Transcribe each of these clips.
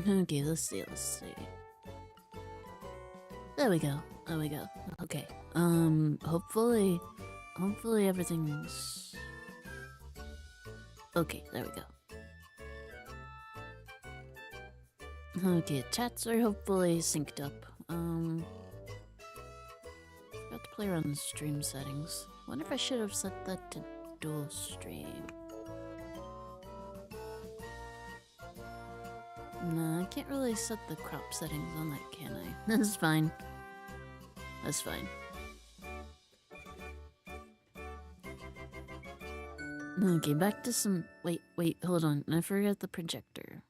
Okay, let's see, There we go. There we go. Okay. Hopefully everything's... Okay, there we go. Okay, chats are hopefully synced up. Forgot to play around the stream settings. Wonder if I should have set that to dual stream. No, I can't really set the crop settings on that, can I? That's fine. That's fine. Okay, back to some... Wait, hold on. I forgot the projector.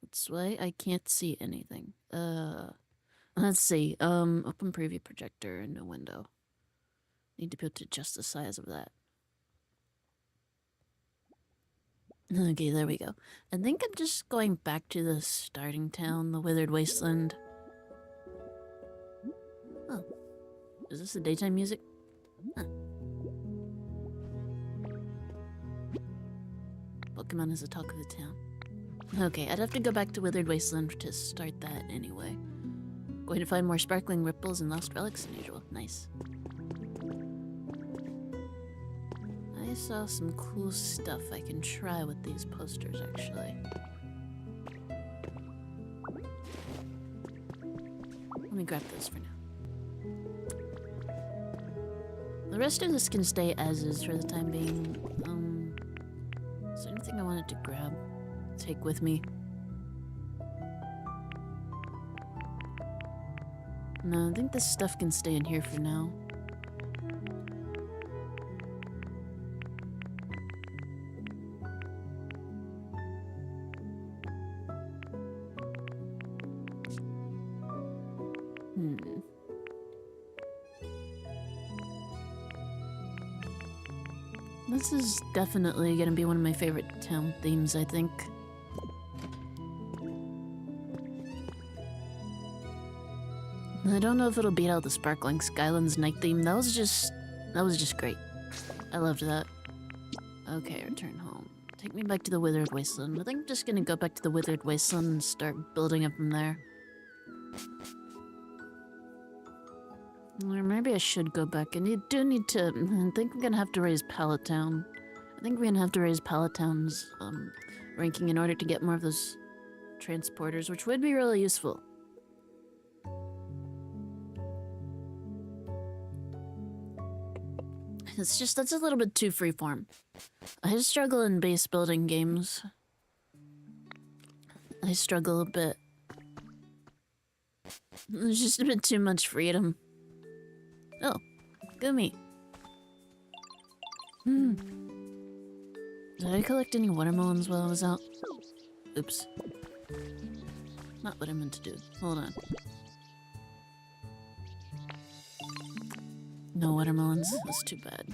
That's why I can't see anything. Let's see. Open preview projector in a window. Need to be able to adjust the size of that. Okay, there we go. I think I'm just going back to the starting town, the Withered Wasteland. Oh. Is this the daytime music? Huh. Pokemon is the talk of the town. Okay, I'd have to go back to Withered Wasteland to start that anyway. Going to find more sparkling ripples and lost relics than usual. Nice. I saw some cool stuff I can try with these posters, actually. Let me grab this for now. The rest of this can stay as is for the time being. Is there anything I wanted to grab? Take with me? No, I think this stuff can stay in here for now. This is definitely gonna be one of my favorite town themes, I think. I don't know if it'll beat out the Sparkling Skylands night theme. That was just great. I loved that. Okay, return home. Take me back to the Withered Wasteland. I think I'm just gonna go back to the Withered Wasteland and start building up from there. Or maybe I should go back, and you do need to... I think I'm gonna have to raise Pallet Town. I think we're gonna have to raise Pallet Town's ranking in order to get more of those transporters, which would be really useful. It's just, that's a little bit too freeform. I struggle in base building games. I struggle a bit. There's just a bit too much freedom. Oh, Gumi. Did I collect any watermelons while I was out? Oops. Not what I meant to do. Hold on. No watermelons. That's too bad.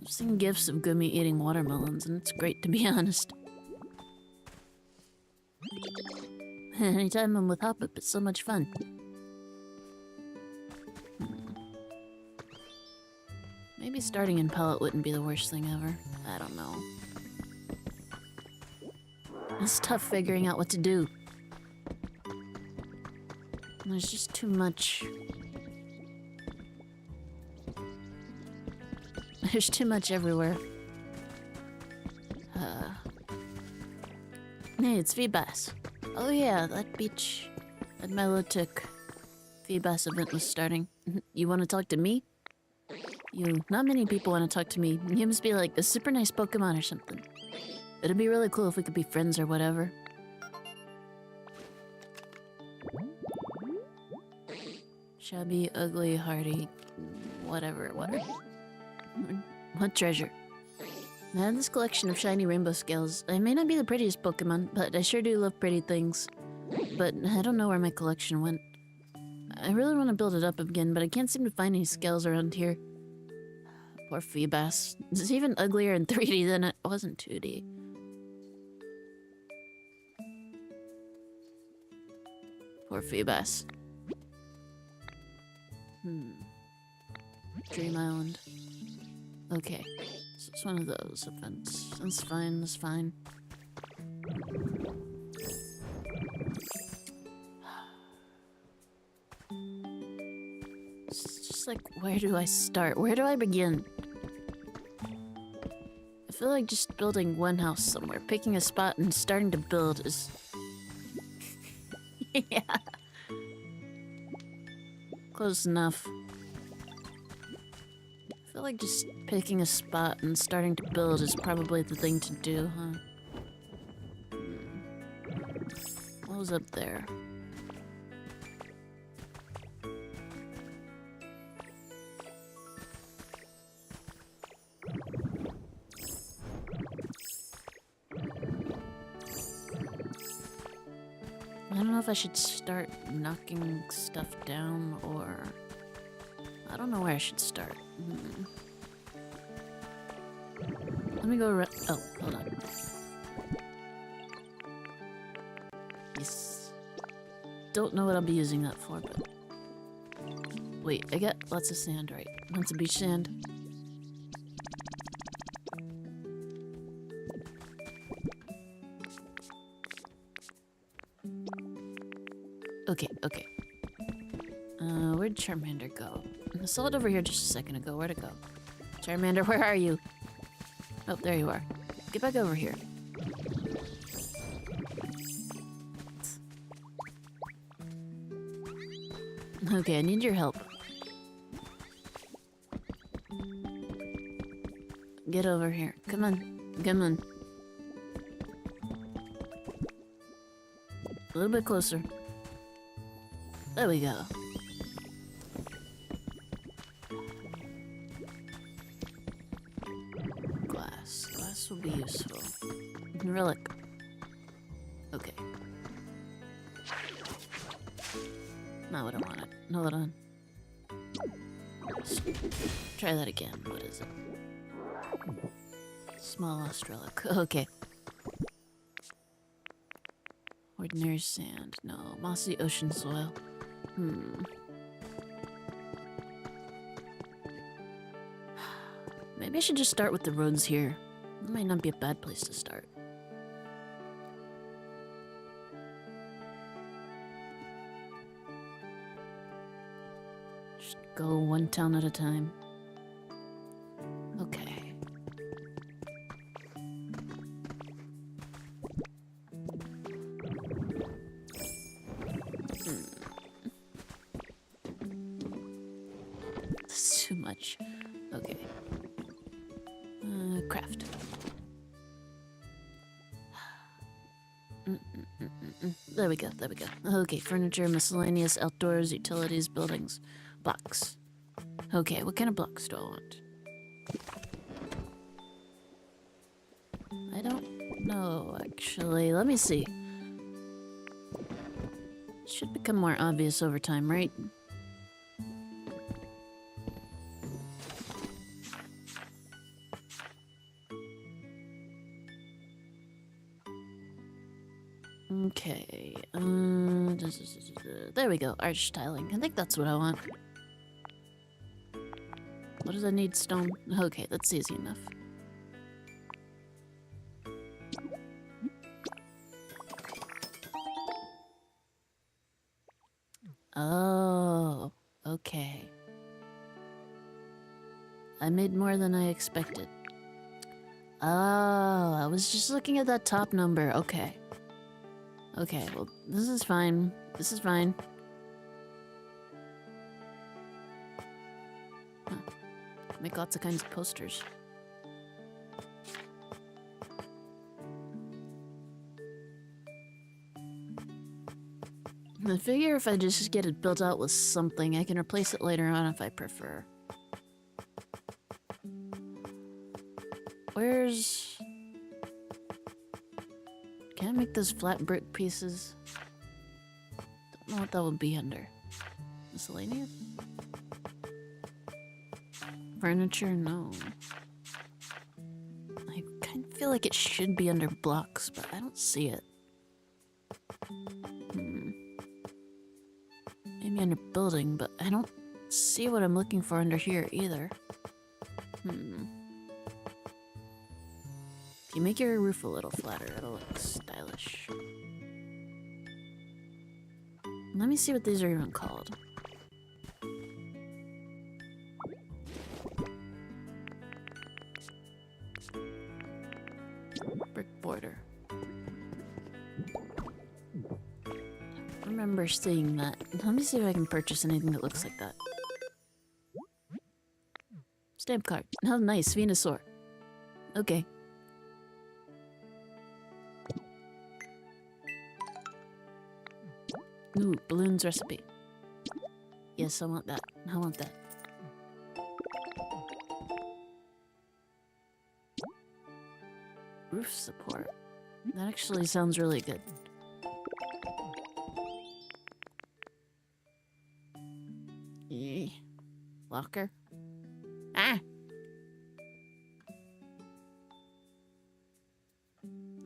I've seen gifs of Gumi eating watermelons, and it's great, to be honest. Anytime I'm with Hop-Up, it's so much fun. Maybe starting in Pallet wouldn't be the worst thing ever. I don't know. It's tough figuring out what to do. There's just too much... There's too much everywhere. Hey, it's Feedbass. Oh yeah, that beach at Melotic Feedbass event was starting. You want to talk to me? Not many people want to talk to me. You must be like a super nice Pokemon or something. It'd be really cool if we could be friends or whatever. Shabby, ugly, hardy, whatever. What treasure? I have this collection of shiny rainbow scales. I may not be the prettiest Pokemon, but I sure do love pretty things. But I don't know where my collection went. I really want to build it up again, but I can't seem to find any scales around here. Poor Feebas. It's even uglier in 3D than it was in 2D. Poor Feebas. Dream Island. Okay. So it's one of those events. That's fine, that's fine. Just like, where do I start? Where do I begin? I feel like just building one house somewhere, picking a spot and starting to build is... yeah. Close enough. I feel like just picking a spot and starting to build is probably the thing to do, huh? What was up there? I don't know if I should start knocking stuff down or... I don't know where I should start. Let me go around... Oh, hold on. Yes. Don't know what I'll be using that for, but... Wait, I got lots of sand, right? Lots of beach sand. Okay, okay. Where'd Charmander go? I saw it over here just a second ago. Where'd it go? Charmander, where are you? Oh, there you are. Get back over here. Okay, I need your help. Get over here. Come on. Come on. A little bit closer. There we go. Glass. Glass will be useful. Relic. Okay. Not what I wanted. Hold on. Let's try that again. What is it? Small lost relic. Okay. Ordinary sand. No. Mossy ocean soil. Maybe I should just start with the roads here. That might not be a bad place to start. Just go one town at a time. Okay. Too much. Okay. Craft. There we go, there we go. Okay, furniture, miscellaneous, outdoors, utilities, buildings, blocks. Okay, what kind of blocks do I want? I don't know, actually. Let me see. It should become more obvious over time, right? Okay, there we go, arch tiling. I think that's what I want. What does I need? Stone? Okay, that's easy enough. Oh, okay. I made more than I expected. Oh, I was just looking at that top number. Okay. Okay, well, this is fine. This is fine. Huh. Make lots of kinds of posters. I figure if I just get it built out with something, I can replace it later on if I prefer. Where's... Can I make those flat brick pieces? Don't know what that would be under. Miscellaneous? Furniture? No. I kind of feel like it should be under blocks, but I don't see it. Maybe under building, but I don't see what I'm looking for under here either. If you make your roof a little flatter, it'll look stylish. Let me see what these are even called. Brick border. I remember seeing that. Let me see if I can purchase anything that looks like that. Stamp card. Oh, nice. Venusaur. Okay. Ooh, balloons recipe. Yes, I want that. I want that. Roof support. That actually sounds really good. Locker? Ah!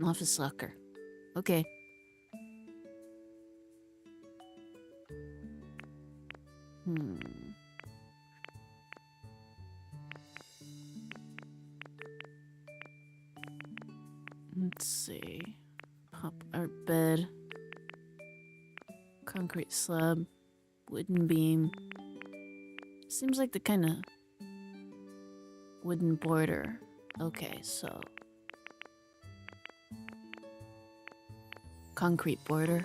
Office locker. Okay. Let's see. Pop art bed. Concrete slab. Wooden beam. Seems like the kind of wooden border. Okay, so concrete border.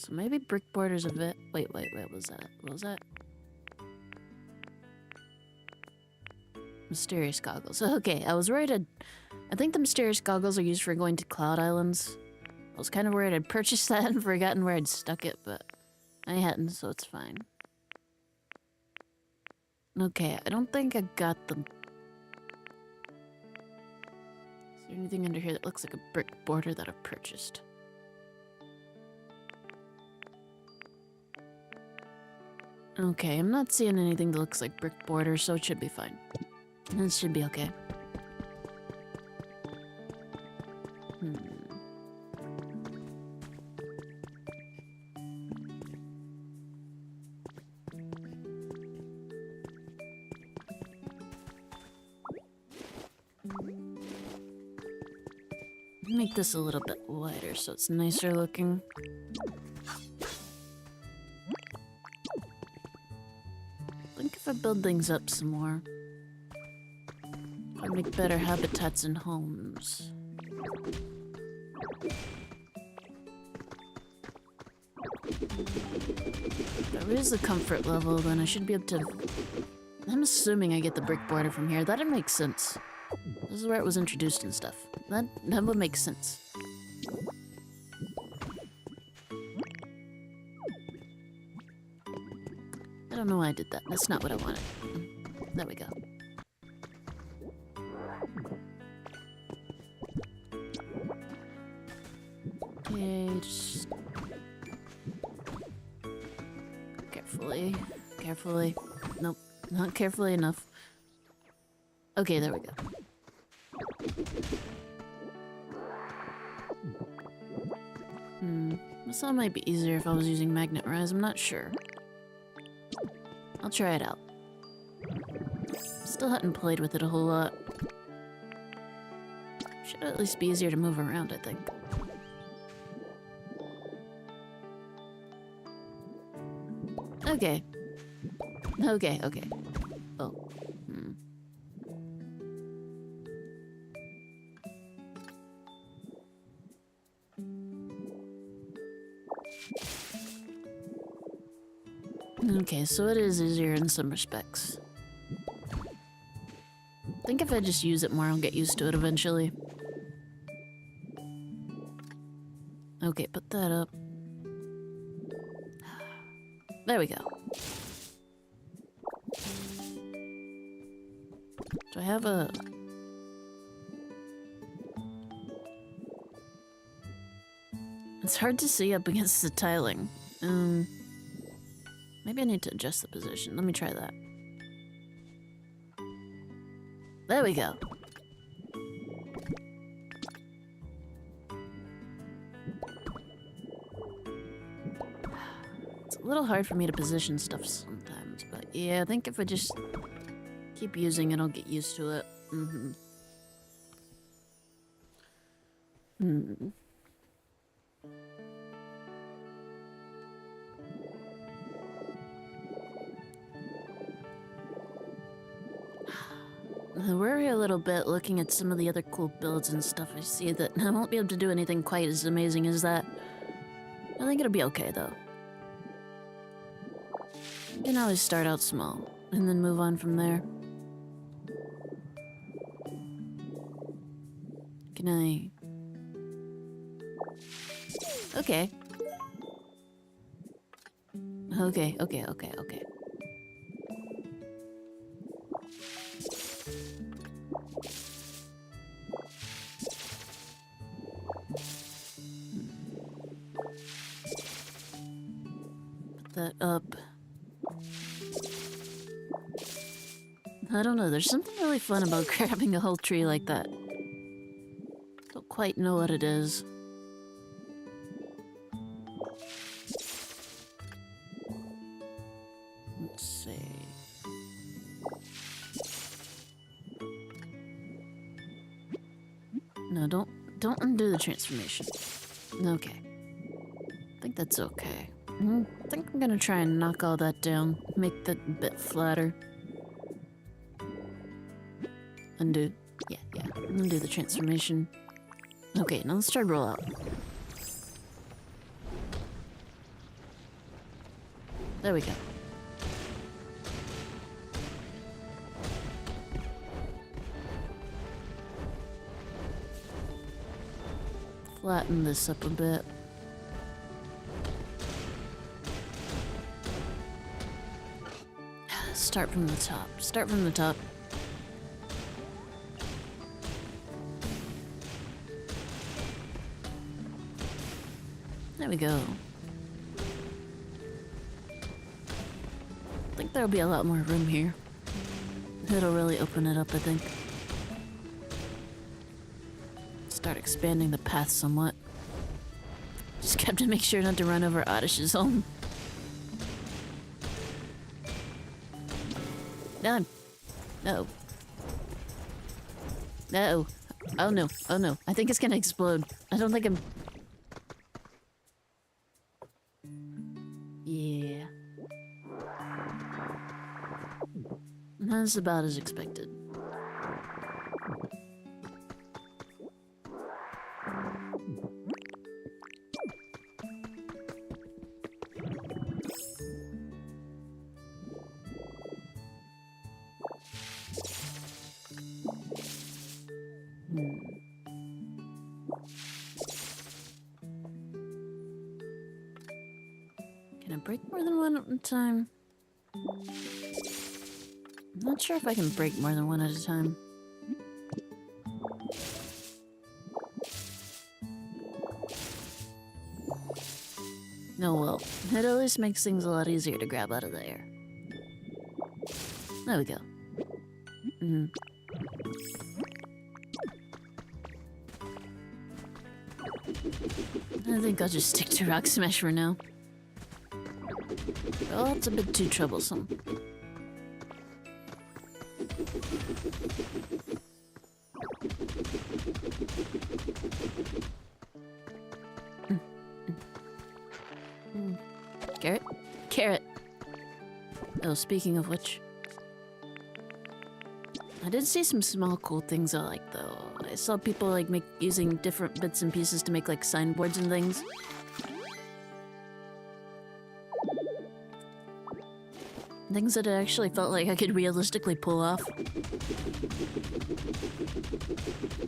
So maybe brick borders a bit. Wait, what was that? What was that? Mysterious goggles. Okay, I was worried I think the mysterious goggles are used for going to Cloud Islands. I was kind of worried I'd purchased that and forgotten where I'd stuck it, but I hadn't, so it's fine. Okay, I don't think I got them. Is there anything under here that looks like a brick border that I've purchased? Okay, I'm not seeing anything that looks like brick border, so it should be fine. This should be okay. Make this a little bit wider so it's nicer looking. I think if I build things up some more, I'll make better habitats and homes. If I raise the comfort level, then I should be able to... I'm assuming I get the brick border from here. That'd make sense. This is where it was introduced and stuff. That would make sense. I don't know why I did that. That's not what I wanted. There we go. Okay, just... Carefully. Carefully. Nope, not carefully enough. Okay, there we go. This one might be easier if I was using Magnet Rise, I'm not sure. I'll try it out. Still hadn't played with it a whole lot. Should at least be easier to move around, I think. Okay. Okay, okay. Oh. Okay, so it is easier in some respects. I think if I just use it more, I'll get used to it eventually. Okay, put that up. There we go. Do I have a... It's hard to see up against the tiling. Maybe I need to adjust the position. Let me try that. There we go. It's a little hard for me to position stuff sometimes, but yeah, I think if I just keep using it, I'll get used to it. I worry a little bit looking at some of the other cool builds and stuff I see that I won't be able to do anything quite as amazing as that. I think it'll be okay, though. You can always start out small, and then move on from there. Can I... Okay. Okay. Put that up. I don't know, there's something really fun about grabbing a whole tree like that. Don't quite know what it is. Let's see. No, don't undo the transformation. Okay. I think that's okay. I think I'm gonna try and knock all that down, make that a bit flatter. Undo. Yeah. Undo the transformation. Okay, now let's try roll out. There we go. Flatten this up a bit. Start from the top. There we go. I think there'll be a lot more room here. It'll really open it up, I think. Start expanding the path somewhat. Just have to make sure not to run over Oddish's home. Done. No. No. Oh no. I think it's gonna explode. I don't think I'm... Yeah. That's about as expected. Can I break more than one at a time? I'm not sure if I can break more than one at a time. No, well, it always makes things a lot easier to grab out of the air. There we go. I think I'll just stick to Rock Smash for now. Oh, it's a bit too troublesome. Carrot. Oh, speaking of which, I did see some small cool things I like though. I saw people like using different bits and pieces to make like signboards and things. Things that I actually felt like I could realistically pull off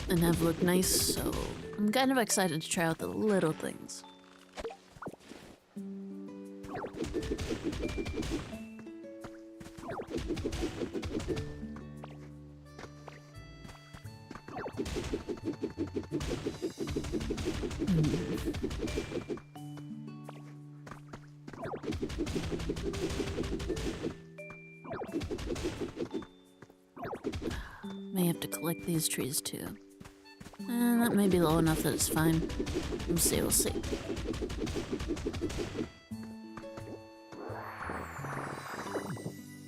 and have look nice, so I'm kind of excited to try out the little things. May have to collect these trees too. That may be low enough that it's fine. We'll see.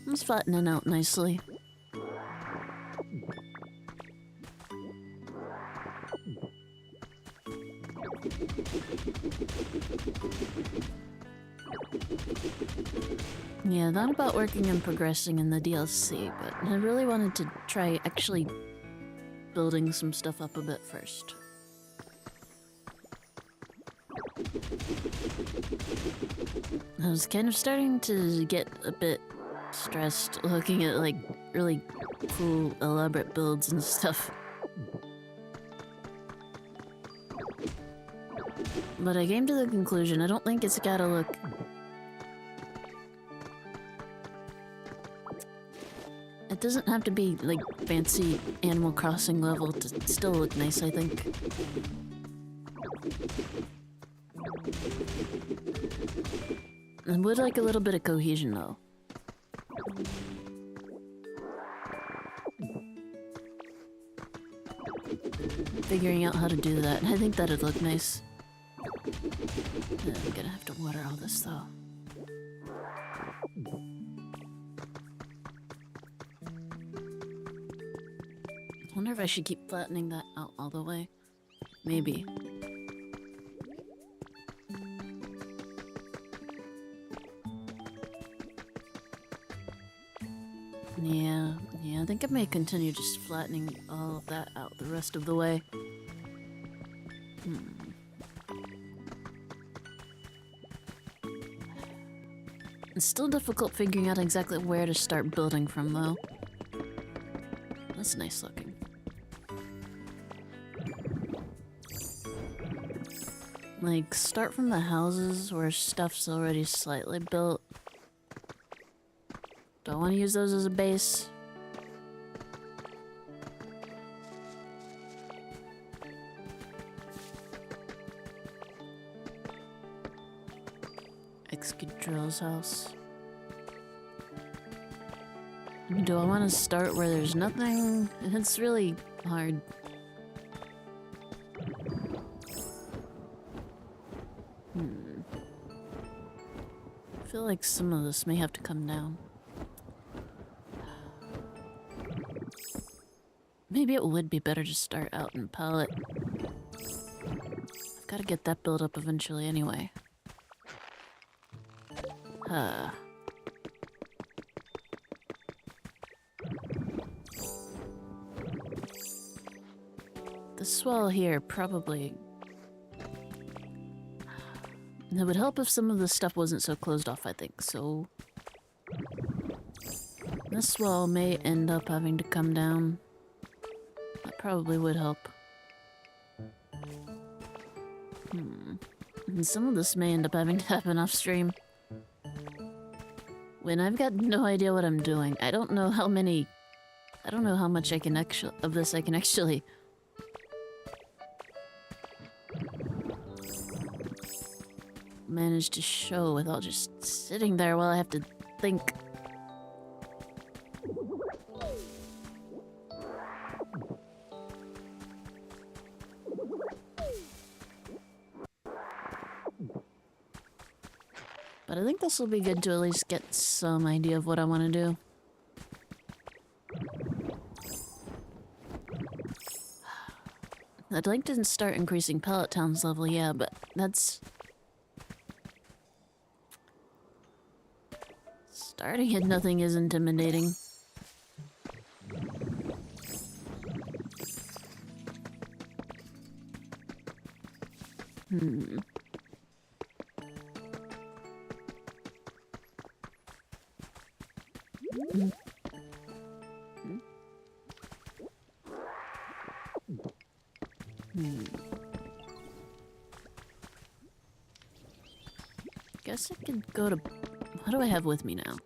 It's flattening out nicely. Yeah, not about working and progressing in the DLC, but I really wanted to try actually building some stuff up a bit first. I was kind of starting to get a bit stressed looking at like really cool elaborate builds and stuff. But I came to the conclusion I don't think it's gotta look... It doesn't have to be like fancy Animal Crossing level to still look nice, I think. I would like a little bit of cohesion though. Figuring out how to do that. I think that'd look nice. I'm gonna have to water all this though. I wonder if I should keep flattening that out all the way. Maybe. Yeah, I think I may continue just flattening all of that out the rest of the way. It's still difficult figuring out exactly where to start building from, though. That's nice looking. Like, start from the houses where stuff's already slightly built. Do I want to use those as a base? Excadrill's house. Do I want to start where there's nothing? It's really hard. I feel like some of this may have to come down. Maybe it would be better to start out in pallet. I've got to get that built up eventually anyway. This wall here probably... It would help if some of the stuff wasn't so closed off, I think, so... This wall may end up having to come down. That probably would help. And some of this may end up having to happen off stream. When I've got no idea what I'm doing, I don't know how many... I don't know how much I can actually... of this I can actually... manage to show without just sitting there while I have to think. But I think this will be good to at least get some idea of what I want to do. I'd like to start increasing Pallet Town's level, yeah, but that's... Starting at nothing is intimidating. Guess I could go to... What do I have with me now?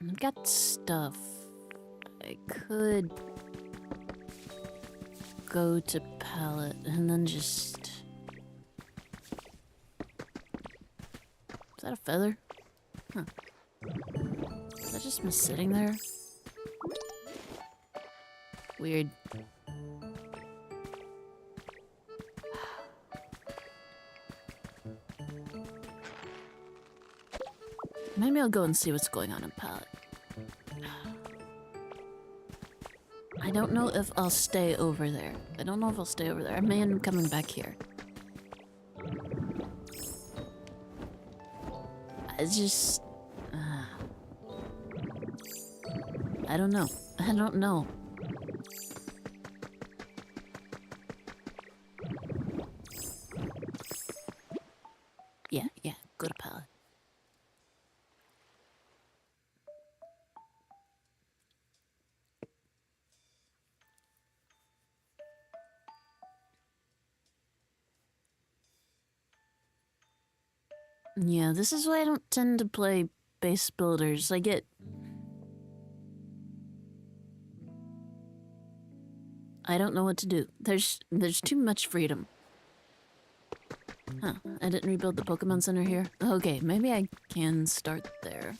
I've got stuff. I could go to pallet and then just... Is that a feather? Huh. Is that just me sitting there? Weird. Maybe I'll go and see what's going on in pallet. I don't know if I'll stay over there. I don't know if I'll stay over there. I may end up coming back here. It's just... I don't know. I don't know. Yeah, go to pallet. Yeah, this is why I don't tend to play base builders. I don't know what to do. There's too much freedom. Huh, I didn't rebuild the Pokemon Center here. Okay, maybe I can start there.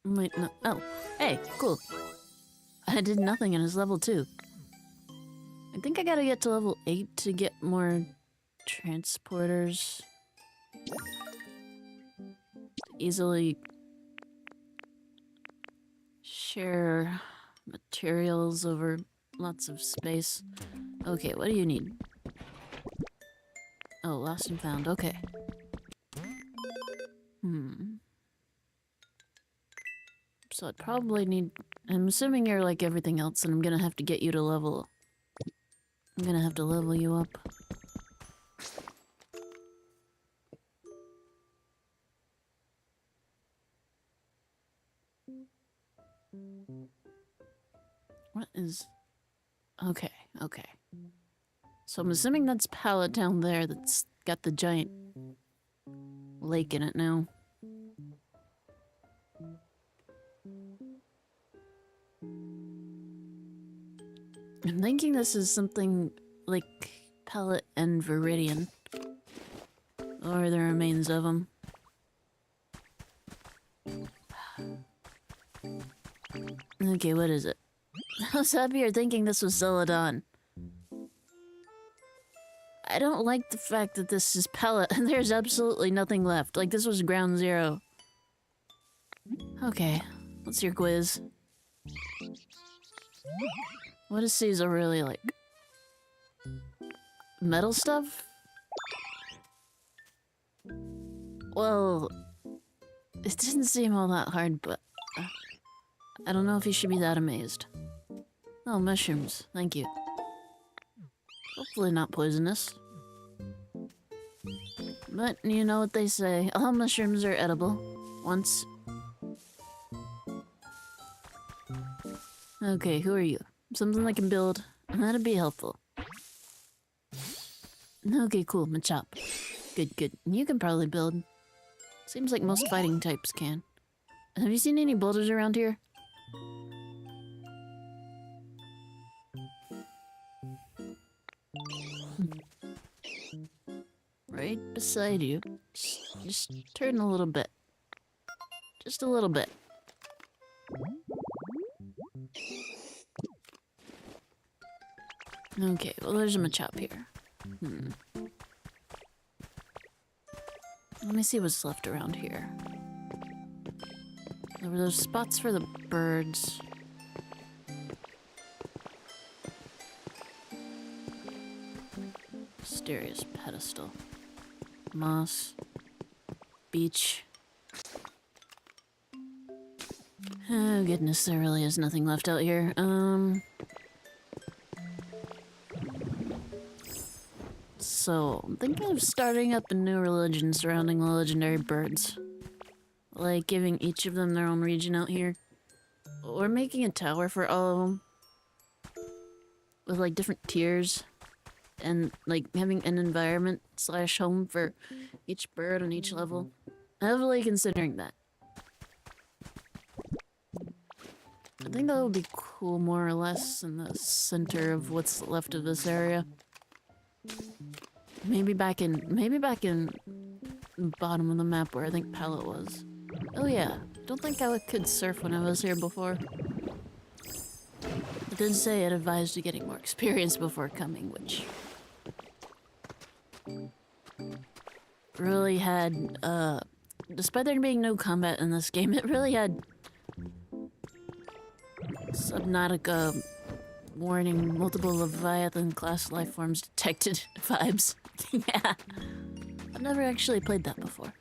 Wait, no. Oh, hey, cool. I did nothing in his level 2. I think I gotta get to level 8 to get more transporters. Easily share materials over lots of space. Okay, what do you need? Oh, lost and found. Okay. So I'd probably need... I'm assuming you're like everything else, and I'm gonna have to get you to level... I'm gonna have to level you up. What is... Okay. So I'm assuming that's Pallet down there that's got the giant lake in it now. I'm thinking this is something like Pallet and Viridian. Or the remains of them. Okay, what is it? I was happier thinking this was Celadon. I don't like the fact that this is Pallet and there's absolutely nothing left. Like, this was ground zero. Okay, what's your quiz? What does Caesar really like? Metal stuff? Well, it didn't seem all that hard, but I don't know if you should be that amazed. Oh, mushrooms. Thank you. Hopefully not poisonous. But you know what they say, all mushrooms are edible. Once. Okay, who are you? Something I can build, and that'd be helpful. Okay, cool, Machop. Good. You can probably build. Seems like most fighting types can. Have you seen any boulders around here? Right beside you. Just turn a little bit. Just a little bit. Okay, well there's a Machop here. Let me see what's left around here. There were those spots for the birds. Mysterious pedestal. Moss. Beach. Oh goodness, there really is nothing left out here. So, I'm thinking of starting up a new religion surrounding the legendary birds. Like giving each of them their own region out here. Or making a tower for all of them. With like different tiers. And like having an environment / home for each bird on each level. Heavily considering that. I think that would be cool more or less in the center of what's left of this area. Maybe back in the bottom of the map where I think Pallet was. Oh yeah, don't think I could surf when I was here before. It did say it advised you getting more experience before coming, which really had, despite there being no combat in this game, it really had Subnautica warning, multiple Leviathan class life forms detected vibes. Yeah. I've never actually played that before.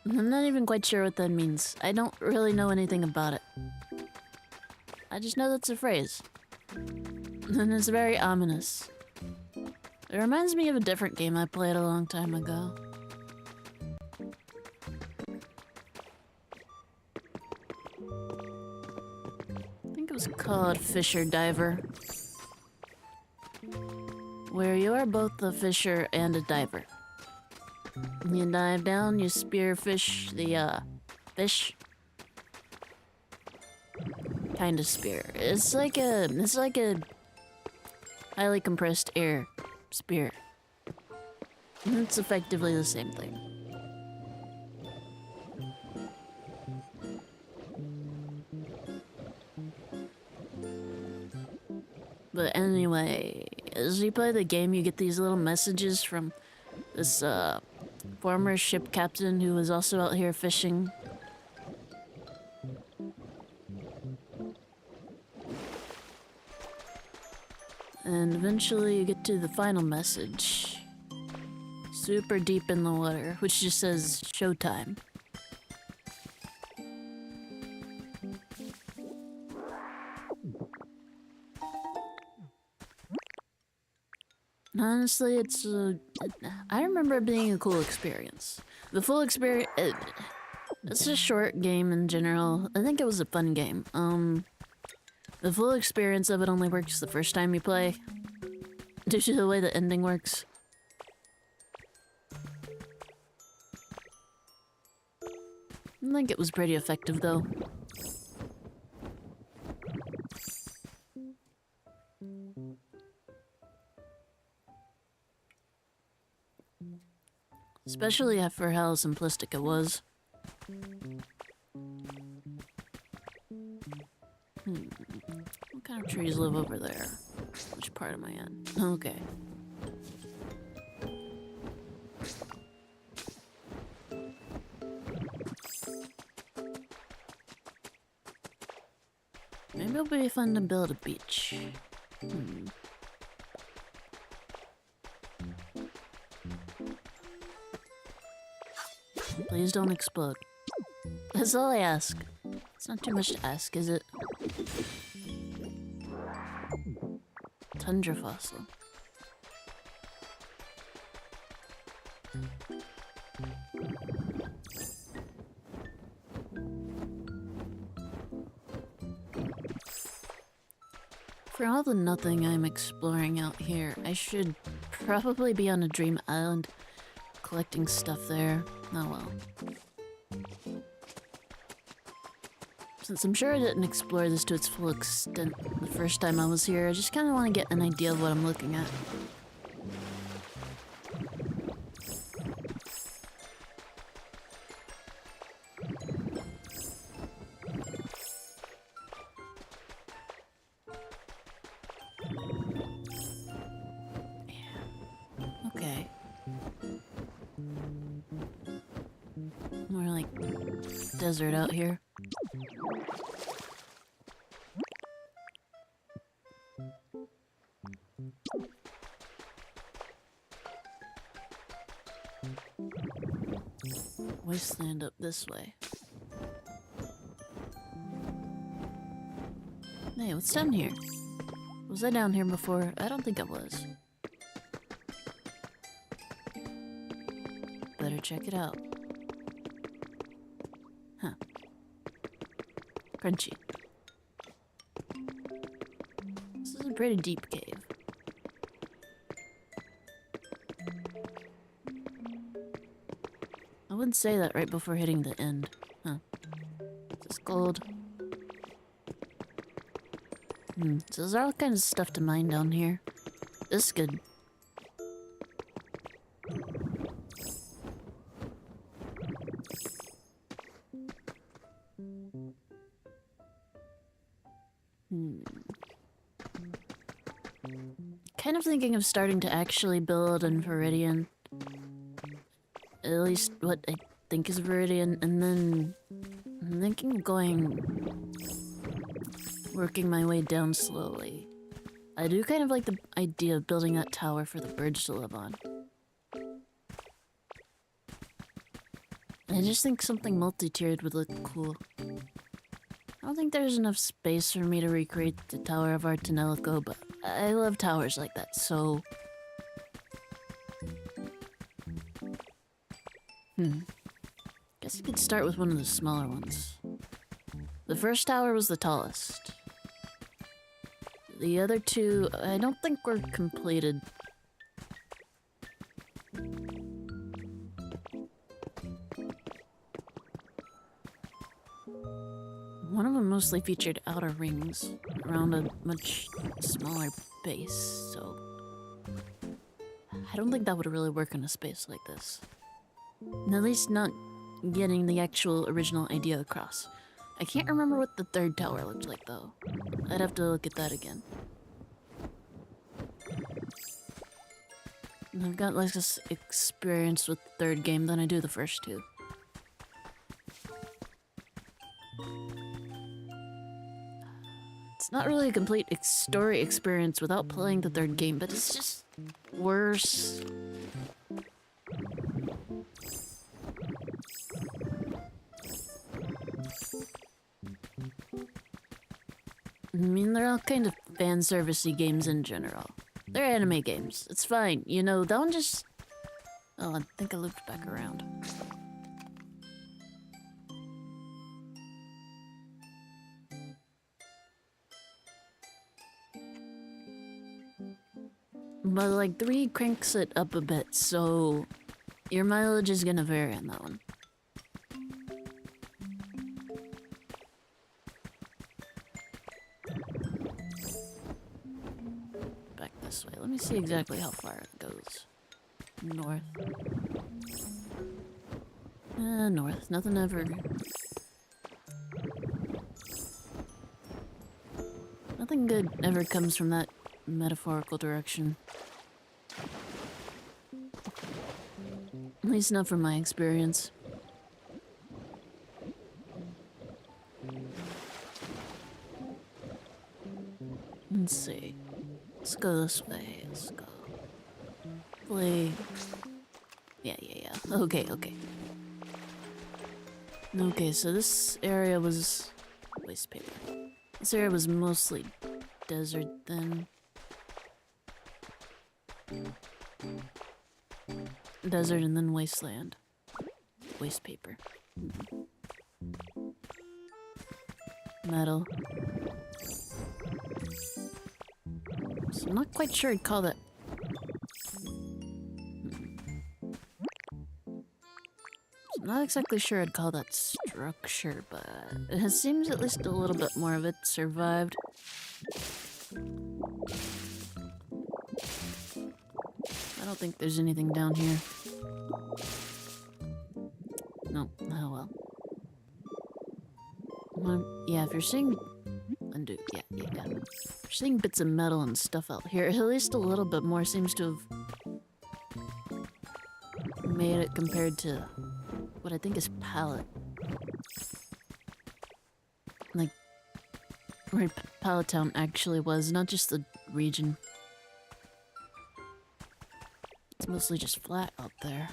I'm not even quite sure what that means. I don't really know anything about it. I just know that's a phrase. And it's very ominous. It reminds me of a different game I played a long time ago. I think it was called Fisher Diver. Where you are both a fisher and a diver. You dive down, you spearfish the fish. Kind of spear. It's like a highly compressed air spear. And it's effectively the same thing. But anyway, as you play the game, you get these little messages from this former ship captain who was also out here fishing. And eventually you get to the final message. Super deep in the water, which just says showtime. Honestly, I remember it being a cool experience. The full experience, it's a short game in general. I think it was a fun game. The full experience of it only works the first time you play, due to the way the ending works. I think it was pretty effective though. Especially for how simplistic it was. What kind of trees live over there? Which part am I in? Okay. Maybe it'll be fun to build a beach. Please don't explode. That's all I ask. It's not too much to ask, is it? Tundra fossil. For all the nothing I'm exploring out here, I should probably be on a dream island collecting stuff there. Oh well. Since I'm sure I didn't explore this to its full extent the first time I was here, I just kind of want to get an idea of what I'm looking at. Yeah. Okay. More like desert out here. Wasteland up this way. Hey, what's down here? Was I down here before? I don't think I was. Better check it out. Huh. Crunchy. This is a pretty deep cave. I wouldn't say that right before hitting the end. Huh. Is this gold? So there's all kinds of stuff to mine down here. This is good. Kind of thinking of starting to actually build in Viridian. At least what I think is Viridian, and then I'm thinking of going working my way down slowly. I do kind of like the idea of building that tower for the birds to live on. I just think something multi-tiered would look cool. I don't think there's enough space for me to recreate the Tower of Artanelico, but I love towers like that, so... Guess you could start with one of the smaller ones. The first tower was the tallest. The other two, I don't think were completed. One of them mostly featured outer rings around a much smaller base, so I don't think that would really work in a space like this. At least not getting the actual original idea across. I can't remember what the third tower looked like though. I'd have to look at that again. And I've got less experience with the third game than I do the first two. It's not really a complete story experience without playing the third game, but it's just worse. I mean, they're all kind of fan servicey games in general. They're anime games. It's fine. You know, that one just... Oh, I think I looped back around. But like 3 cranks it up a bit, so your mileage is gonna vary on that one. Back this way. Let me see exactly how far it goes. North. North. Nothing ever. Nothing good ever comes from that metaphorical direction. At least not from my experience. Let's see. Let's go this way. Let's go. Play. Yeah. Okay. Okay, so this area was waste paper. This area was mostly desert then. Desert and then wasteland. Waste paper. Metal. So I'm not quite sure I'd call that... I'm not exactly sure I'd call that structure, but it seems at least a little bit more of it survived. I don't think there's anything down here. No, oh well. Yeah, if you're seeing... Undo, yeah. If you're seeing bits of metal and stuff out here, at least a little bit more seems to have made it compared to what I think is palette. Like, where Pallet Town actually was, not just the region. It's mostly just flat out there.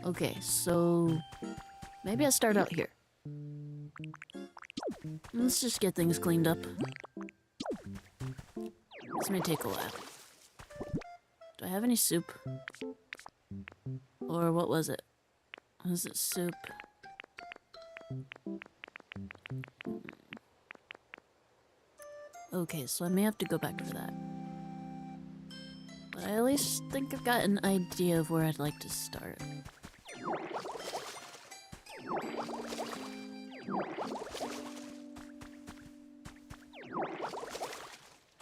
Okay, so maybe I start out here. Let's just get things cleaned up. This may take a while. Do I have any soup? Or what was it? Was it soup? Okay, so I may have to go back for that. But I at least think I've got an idea of where I'd like to start.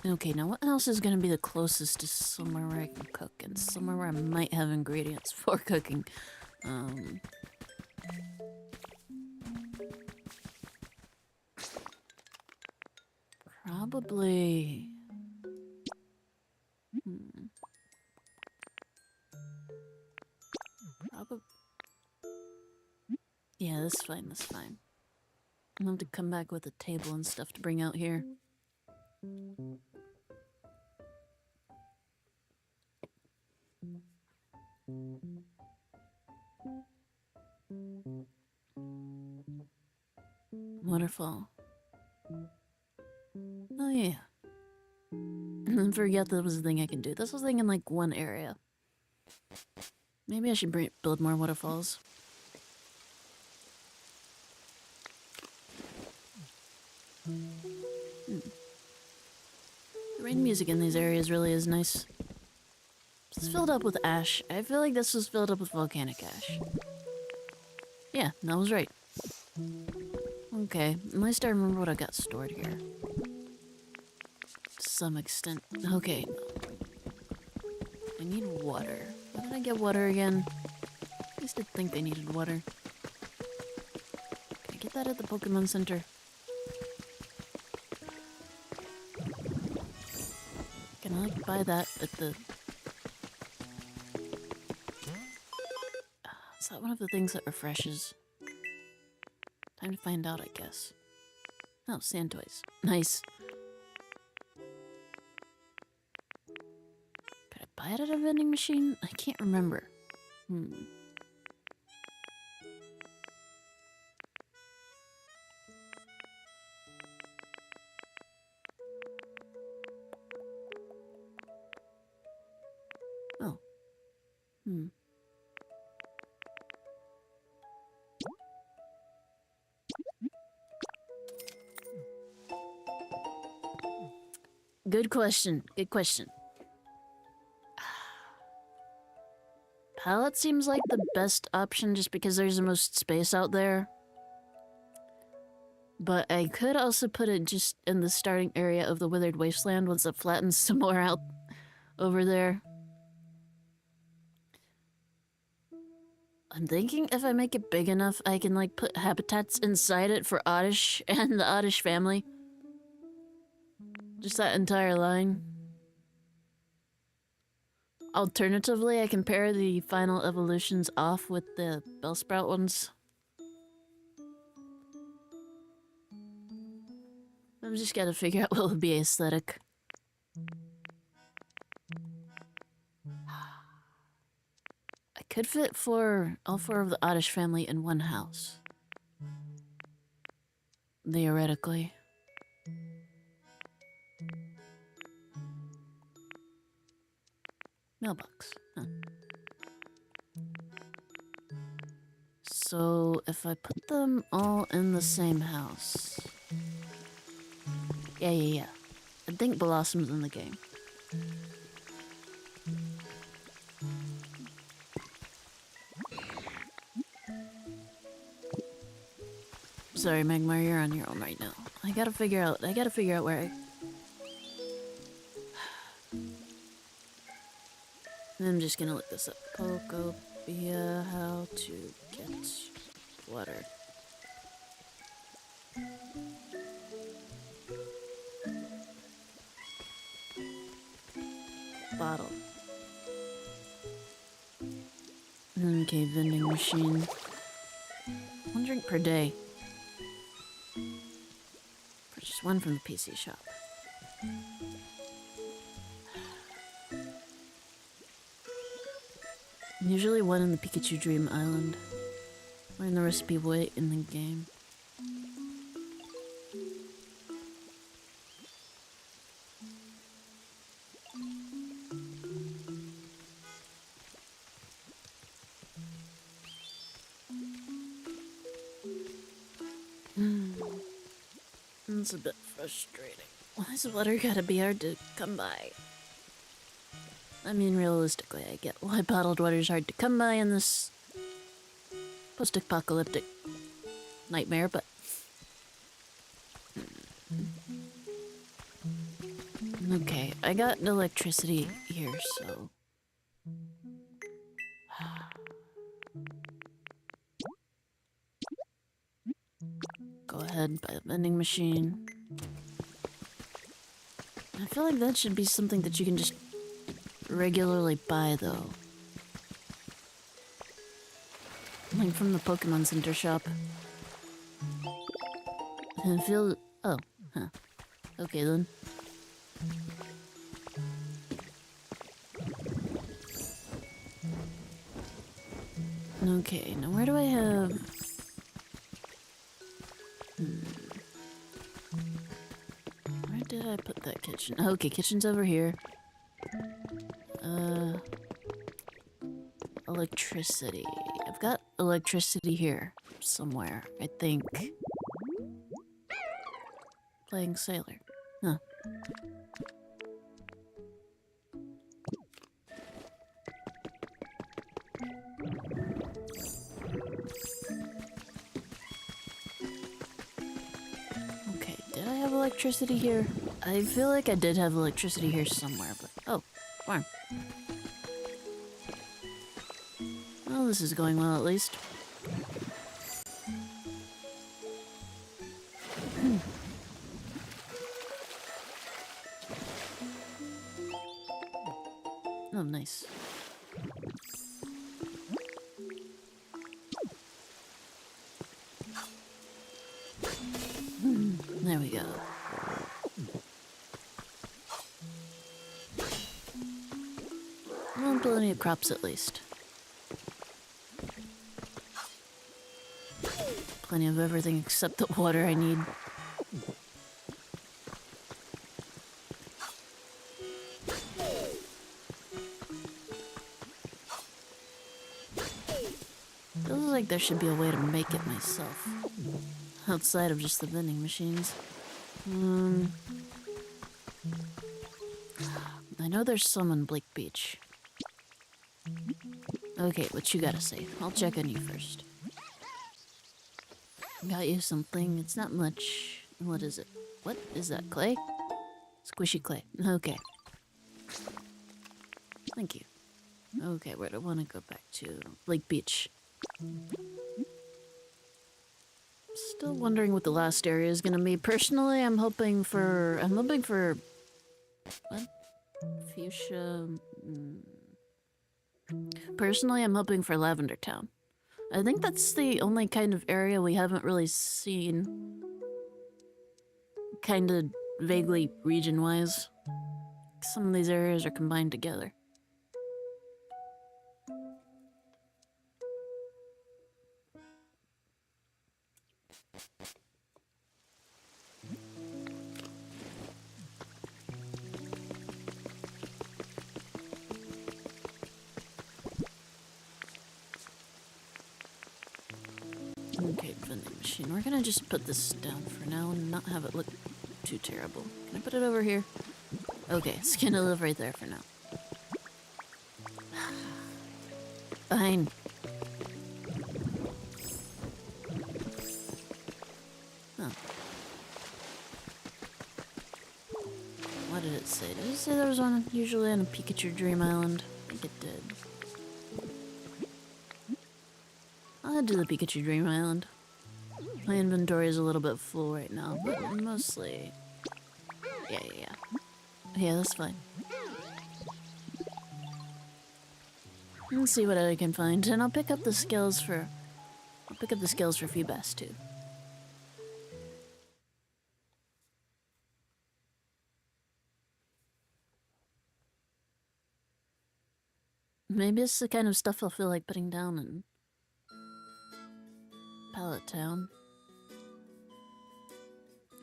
Okay, now what else is gonna be the closest to somewhere where I can cook and somewhere where I might have ingredients for cooking? Probably... Yeah, that's fine. I'll have to come back with a table and stuff to bring out here. Waterfall. Oh yeah. I forget that was a thing I can do. This was a thing in like one area. Maybe I should build more waterfalls. The rain music in these areas really is nice. It's filled up with ash. I feel like this was filled up with volcanic ash. Yeah, that was right. Okay, at least I remember what I got stored here. To some extent. Okay. I need water. Where did I get water again? I used to think they needed water. Can I get that at the Pokemon Center? Can I like buy that at the... Is that one of the things that refreshes? Time to find out, I guess. Oh, sand toys. Nice. Could I buy it at a vending machine? I can't remember. Oh. Good question. Good question. Pallet seems like the best option just because there's the most space out there. But I could also put it just in the starting area of the Withered Wasteland once it flattens some more out over there. I'm thinking if I make it big enough, I can like put habitats inside it for Oddish and the Oddish family. Just that entire line. Alternatively, I can pair the final evolutions off with the Bellsprout ones. I've just gotta figure out what would be aesthetic. I could fit all four of the Oddish family in one house. Theoretically. Mailbox. Huh. So, if I put them all in the same house... Yeah. I think Blossom's in the game. Sorry, Magmar, you're on your own right now. I gotta figure out where I... I'm just gonna look this up. Pokopia, how to get water. Bottle. Okay, vending machine. 1 drink per day. Purchase 1 from the PC shop. Usually 1 in the Pikachu Dream Island. Learn the recipe way in the game. It's a bit frustrating. Why is water gotta be hard to come by? I mean, realistically, I get why bottled water is hard to come by in this post-apocalyptic nightmare, but... Okay, I got electricity here, so... Go ahead, buy a vending machine. I feel like that should be something that you can just regularly buy, though. Like from the Pokemon Center shop. I feel... Oh, huh. Okay then. Okay, now where do I have... Where did I put that kitchen? Okay, kitchen's over here. Electricity. I've got electricity here somewhere, I think. Playing sailor. Huh. Okay, did I have electricity here? I feel like I did have electricity here somewhere, but... Oh, farm. Well, this is going well at least. Oh, nice. There we go. Well, plenty of crops at least. Plenty of everything except the water I need. Feels like there should be a way to make it myself. Outside of just the vending machines. I know there's some on Blake Beach. Okay, what you gotta say? I'll check on you first. Got you something. It's not much. What is it? What is that? Clay? Squishy clay. Okay. Thank you. Okay, where do I want to go back to? Blake Beach. Still wondering what the last area is gonna be. Personally, I'm hoping for... What? Fuchsia... Personally, I'm hoping for Lavender Town. I think that's the only kind of area we haven't really seen. Kinda vaguely region-wise. Some of these areas are combined together. Okay, vending machine. We're gonna just put this down for now and not have it look too terrible. Can I put it over here? Okay, it's gonna live right there for now. Fine. Huh. What did it say? Did it say there was one usually on a Pikachu Dream Island? I think it did. I'll head to the Pikachu Dream Island. My inventory is a little bit full right now, but mostly... Yeah. Yeah, that's fine. Let's see what I can find, and I'll pick up the skills for... Feebas too. Maybe it's the kind of stuff I'll feel like putting down in Pallet Town.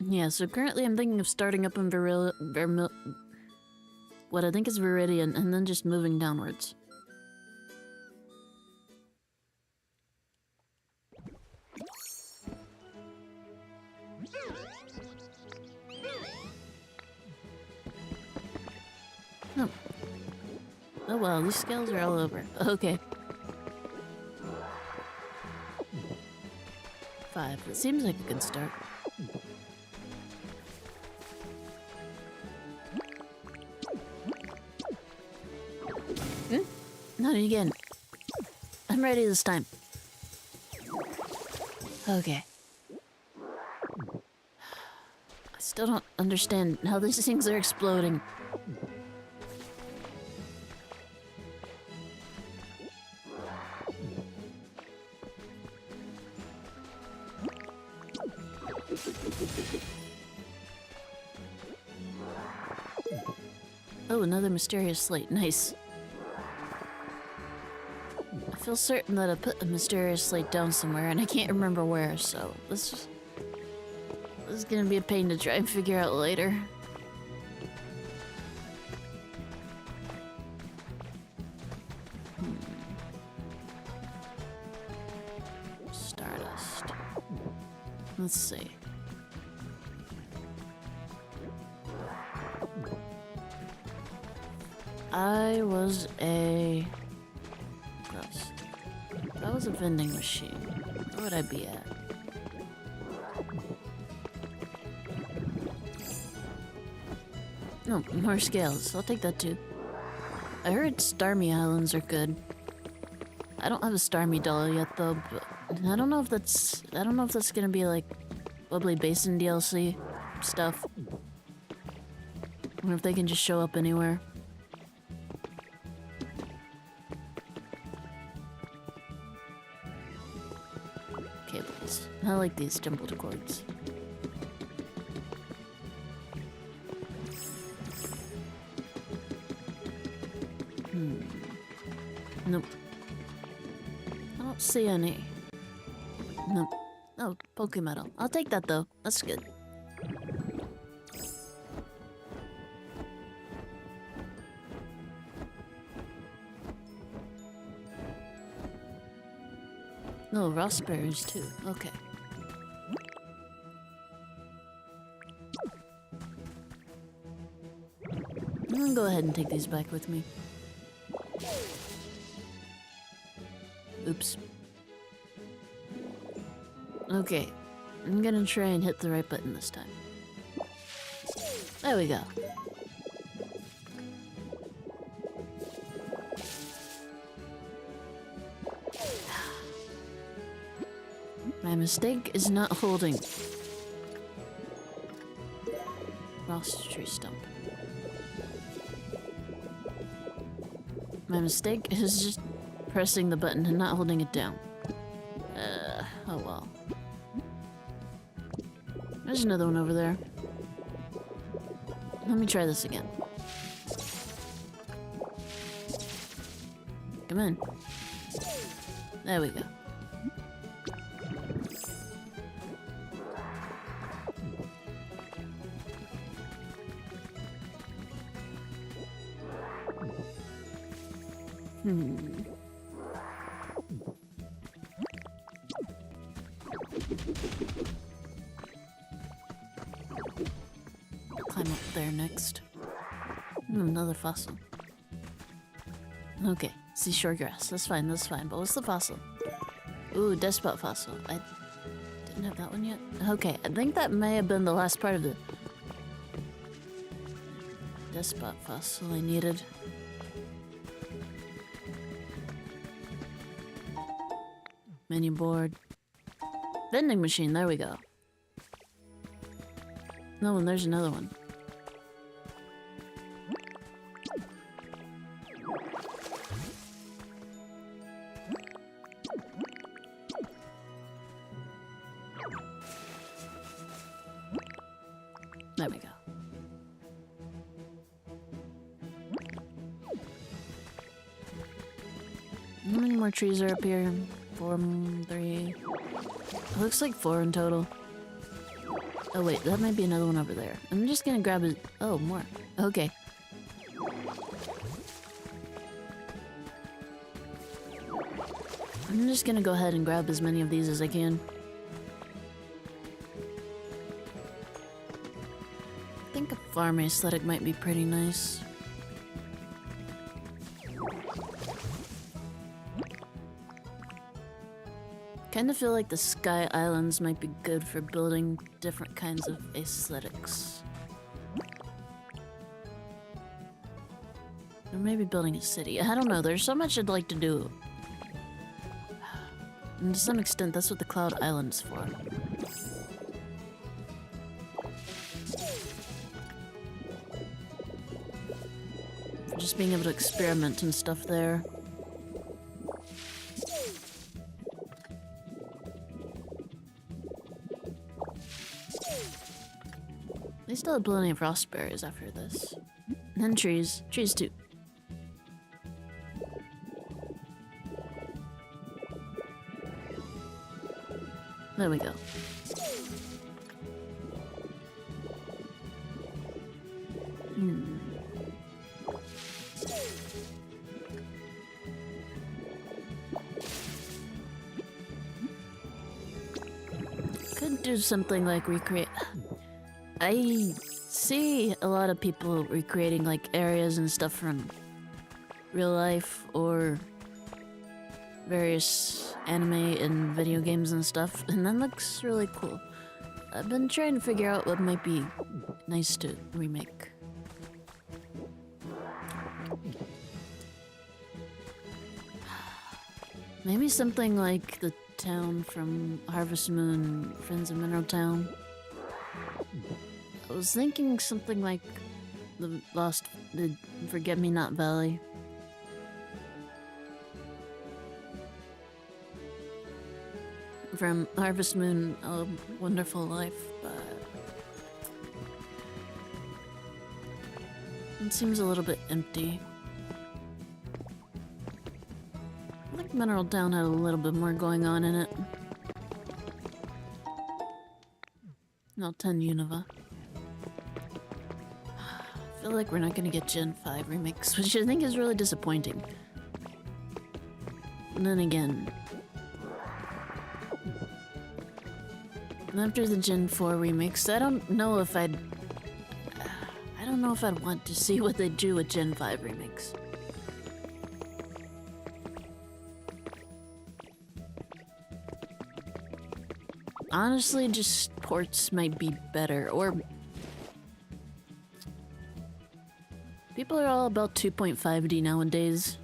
Yeah, so currently I'm thinking of starting up in what I think is Viridian, and then just moving downwards. Oh. Oh wow, these scales are all over. Okay. 5. It seems like a good start. Not again. I'm ready this time. Okay. I still don't understand how these things are exploding. Oh, another mysterious slate. Nice. I feel certain that I put a mysterious slate down somewhere, and I can't remember where, so this is gonna be a pain to try and figure out later. Stardust. Let's see. I was a... Gross. That was a vending machine. Where would I be at? No, more scales. I'll take that too. I heard Starmie Islands are good. I don't have a Starmie doll yet though, but I don't know if that's gonna be like Bubbly Basin DLC stuff. I wonder if they can just show up anywhere. Cables. I like these jumbled cords. Nope. I don't see any. Nope. Oh, Pokemetal. I'll take that though. That's good. No, raspberries too. Okay. I'm gonna go ahead and take these back with me. Oops. Okay. I'm gonna try and hit the right button this time. There we go. My mistake is not holding. Ross tree stump. My mistake is just pressing the button and not holding it down. Oh well. There's another one over there. Let me try this again. Come in. There we go. Climb up there next. Another fossil. Okay, seashore grass. That's fine, that's fine. But what's the fossil? Ooh, despot fossil. I didn't have that one yet. Okay, I think that may have been the last part of the despot fossil I needed. Menu board. Vending machine, there we go. No, and there's another one. There we go. How many more trees are up here? 4, 3... It looks like 4 in total. Oh wait, that might be another one over there. I'm just gonna grab it. Oh, more. Okay. I'm just gonna go ahead and grab as many of these as I can. I think a farm aesthetic might be pretty nice. Kind of feel like the Sky Islands might be good for building different kinds of aesthetics. Or maybe building a city. I don't know, there's so much I'd like to do. And to some extent, that's what the Cloud Island's for. For just being able to experiment and stuff there. They still have plenty of raspberries after this. And trees. Trees too. There we go. Could do something like recreate. I see a lot of people recreating like areas and stuff from real life or various anime and video games and stuff, and that looks really cool. I've been trying to figure out what might be nice to remake. Maybe something like the town from Harvest Moon, Friends of Mineral Town. I was thinking something like the Forget-Me-Not Valley. From Harvest Moon, A Wonderful Life, but it seems a little bit empty. I think Mineral Town had a little bit more going on in it. No, 10 Unova. I feel like we're not gonna get Gen 5 remix, which I think is really disappointing. And then again, after the Gen 4 remix, I don't know if I'd want to see what they do with Gen 5 remix. Honestly, just ports might be better, or people are all about 2.5D nowadays.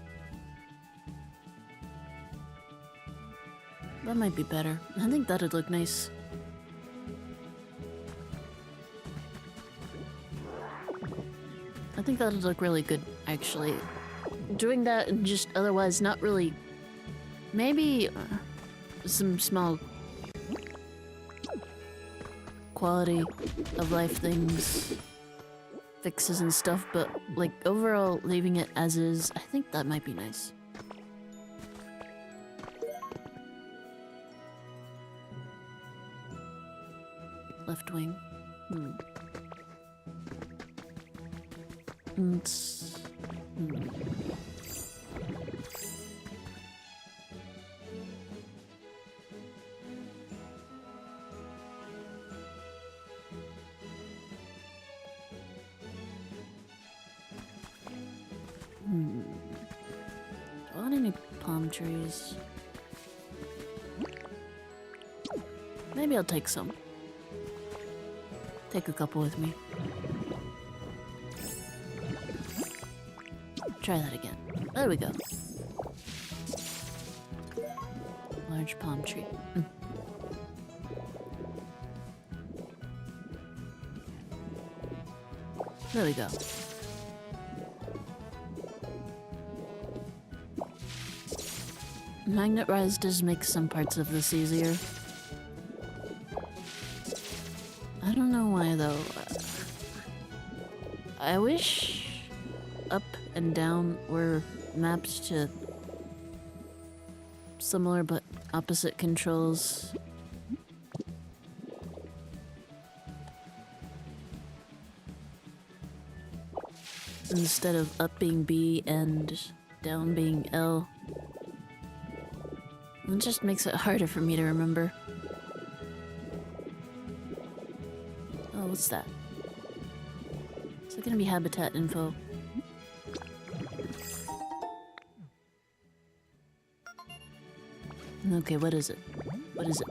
That might be better. I think that'd look nice. I think that'd look really good, actually. Doing that and just otherwise not really... Maybe some small quality of life things, fixes and stuff, but like overall leaving it as is, I think that might be nice. Left wing. Do I want any palm trees? Maybe I'll take some. Take a couple with me. Try that again. There we go. Large palm tree. There we go. Magnet Rise does make some parts of this easier. I don't know why though. I wish up and down were mapped to similar but opposite controls. Instead of up being B and down being L. It just makes it harder for me to remember. Oh, what's that? Is it gonna be habitat info? Okay, what is it? What is it?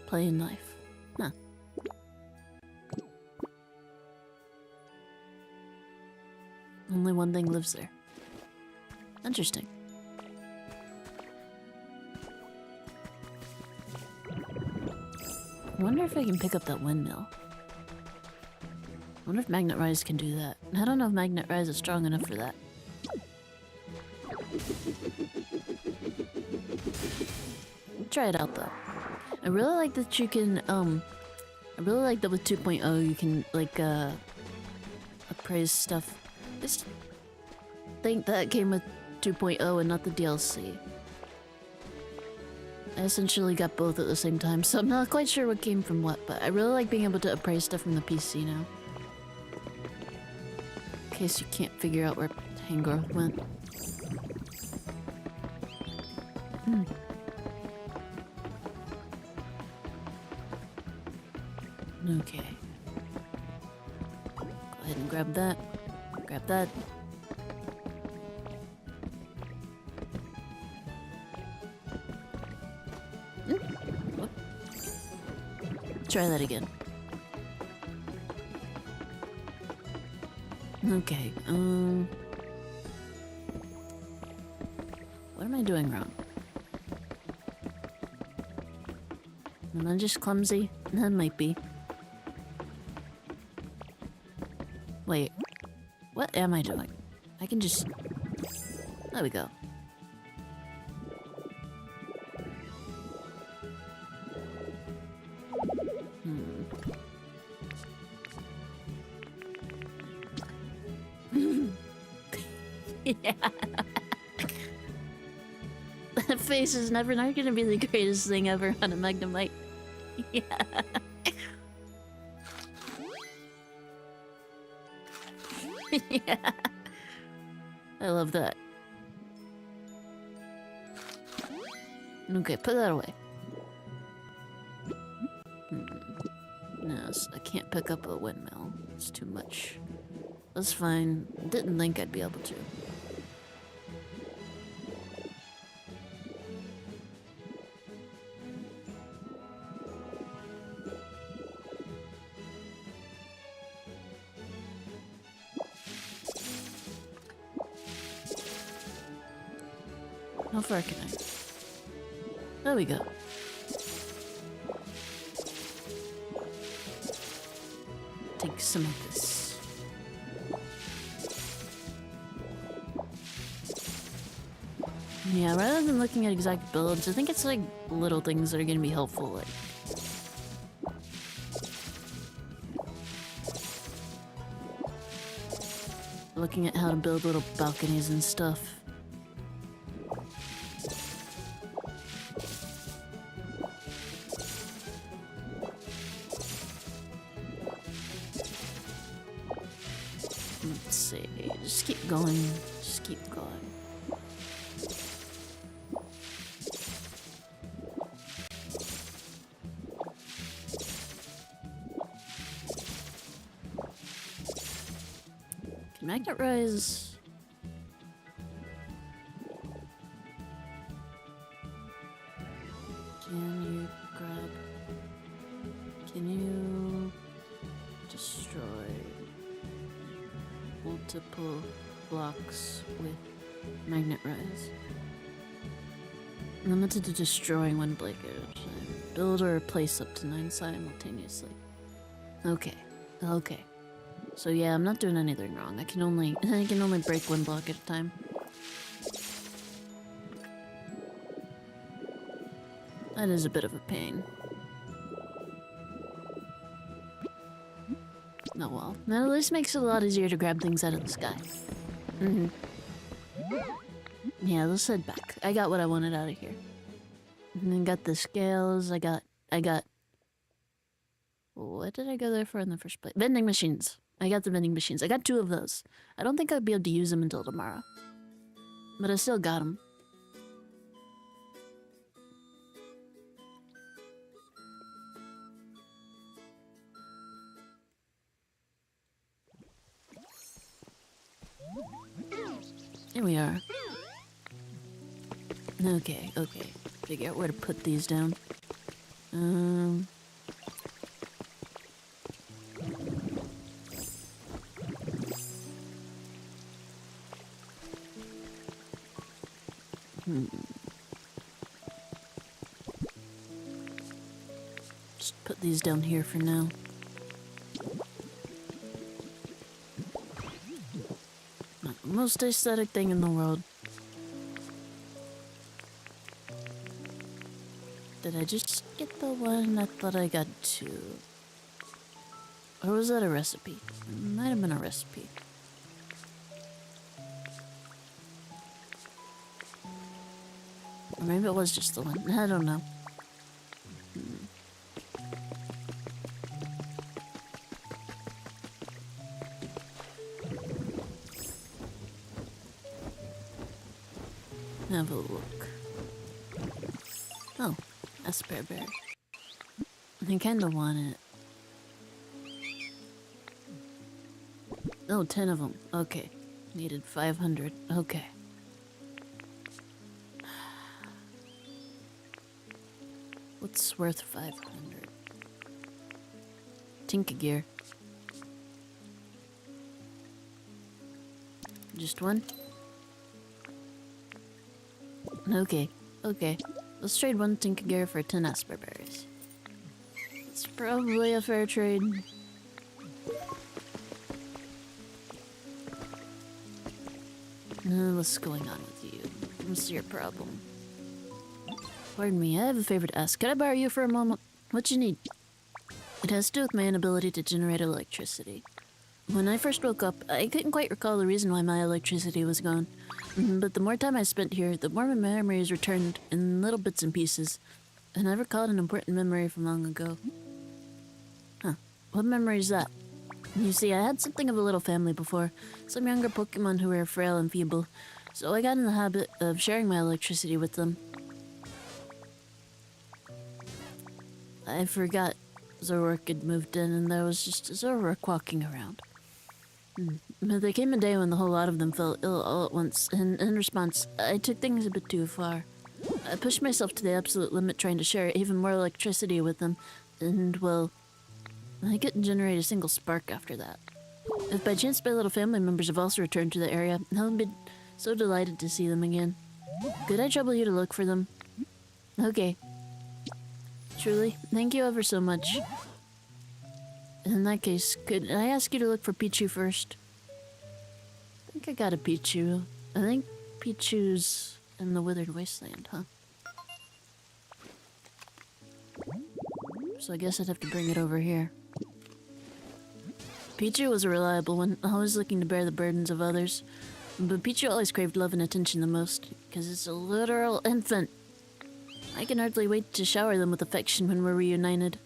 Plain life. Huh. Only one thing lives there. Interesting. I wonder if I can pick up that windmill. I wonder if Magnet Rise can do that. I don't know if Magnet Rise is strong enough for that. Try it out though. I really like that you can, I really like that with 2.0 you can, like, appraise stuff. I just think that came with 2.0 and not the DLC. I essentially got both at the same time, so I'm not quite sure what came from what, but I really like being able to appraise stuff from the PC now. In case you can't figure out where Tangrowth went. Okay. Go ahead and grab that. Grab that. Whoop. Try that again. Okay, what am I doing wrong? Am I just clumsy? That might be. Wait, what am I doing? I can just... There we go. Yeah. That face is never not gonna be the greatest thing ever on a Magnemite. Yeah. Yeah. I love that. Okay, put that away. No, I can't pick up a windmill. It's too much. That's fine. Didn't think I'd be able to. How far can I? There we go. Take some of this. Yeah, rather than looking at exact builds, I think it's like little things that are gonna be helpful, like looking at how to build little balconies and stuff. Let's see, just keep going, just keep going. Can Magnet Rise? Can you grab? Can you destroy multiple blocks with Magnet Rise? Limited to destroying one breakage. Build or replace up to 9 simultaneously. Okay. Okay. So yeah, I'm not doing anything wrong. I can only break one block at a time. That is a bit of a pain. Oh well. That at least makes it a lot easier to grab things out of the sky. Yeah, let's head back. I got what I wanted out of here. And then got the scales, I got... What did I go there for in the first place? Vending machines. I got the vending machines. I got 2 of those. I don't think I'd be able to use them until tomorrow. But I still got them. Here we are. Okay, okay. Figure out where to put these down. Just put these down here for now. Not the most aesthetic thing in the world. Did I just get the one? I thought I got 2. Or was that a recipe? It might have been a recipe. Or maybe it was just the one. I don't know. Have a look. Oh, asperberry. I kinda want it. Oh, 10 of them. Okay. Needed 500. Okay. What's worth 500? Tinkagear. Just one? Okay. Okay. Let's trade one Tinkagear for 10 asperberries. It's probably a fair trade. What's going on with you? What's your problem? Pardon me, I have a favor to ask. Could I borrow you for a moment? What you need? It has to do with my inability to generate electricity. When I first woke up, I couldn't quite recall the reason why my electricity was gone. But the more time I spent here, the more my memories returned in little bits and pieces. And I recalled an important memory from long ago. Huh. What memory is that? You see, I had something of a little family before. Some younger Pokemon who were frail and feeble. So I got in the habit of sharing my electricity with them. I forgot Zoroark had moved in and there was just a Zoroark walking around. But there came a day when the whole lot of them fell ill all at once, and in response, I took things a bit too far. I pushed myself to the absolute limit trying to share even more electricity with them, and well, I couldn't generate a single spark after that. If by chance my little family members have also returned to the area, I'll be so delighted to see them again. Could I trouble you to look for them? Okay. Truly, thank you ever so much. In that case, could I ask you to look for Pichu first? I think I got a Pichu. I think Pichu's in the Withered Wasteland, huh? So I guess I'd have to bring it over here. Pichu was a reliable one, always looking to bear the burdens of others. But Pichu always craved love and attention the most, because it's a literal infant. I can hardly wait to shower them with affection when we're reunited.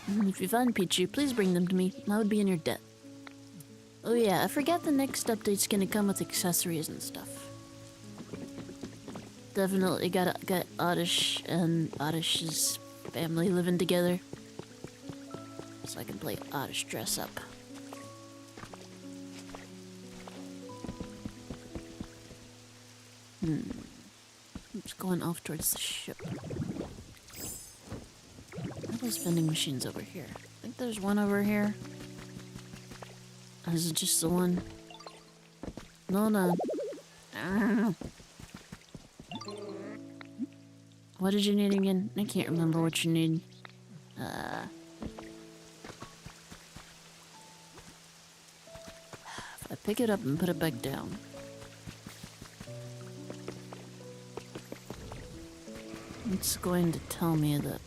If you find Pichu, please bring them to me. I would be in your debt. Oh yeah, I forgot the next update's gonna come with accessories and stuff. Definitely got Oddish and Oddish's family living together. So I can play Oddish dress up. It's going off towards the ship. Those vending machines over here. I think there's one over here. Or is it just the one? No. What did you need again? I can't remember what you need. If I pick it up and put it back down. It's going to tell me that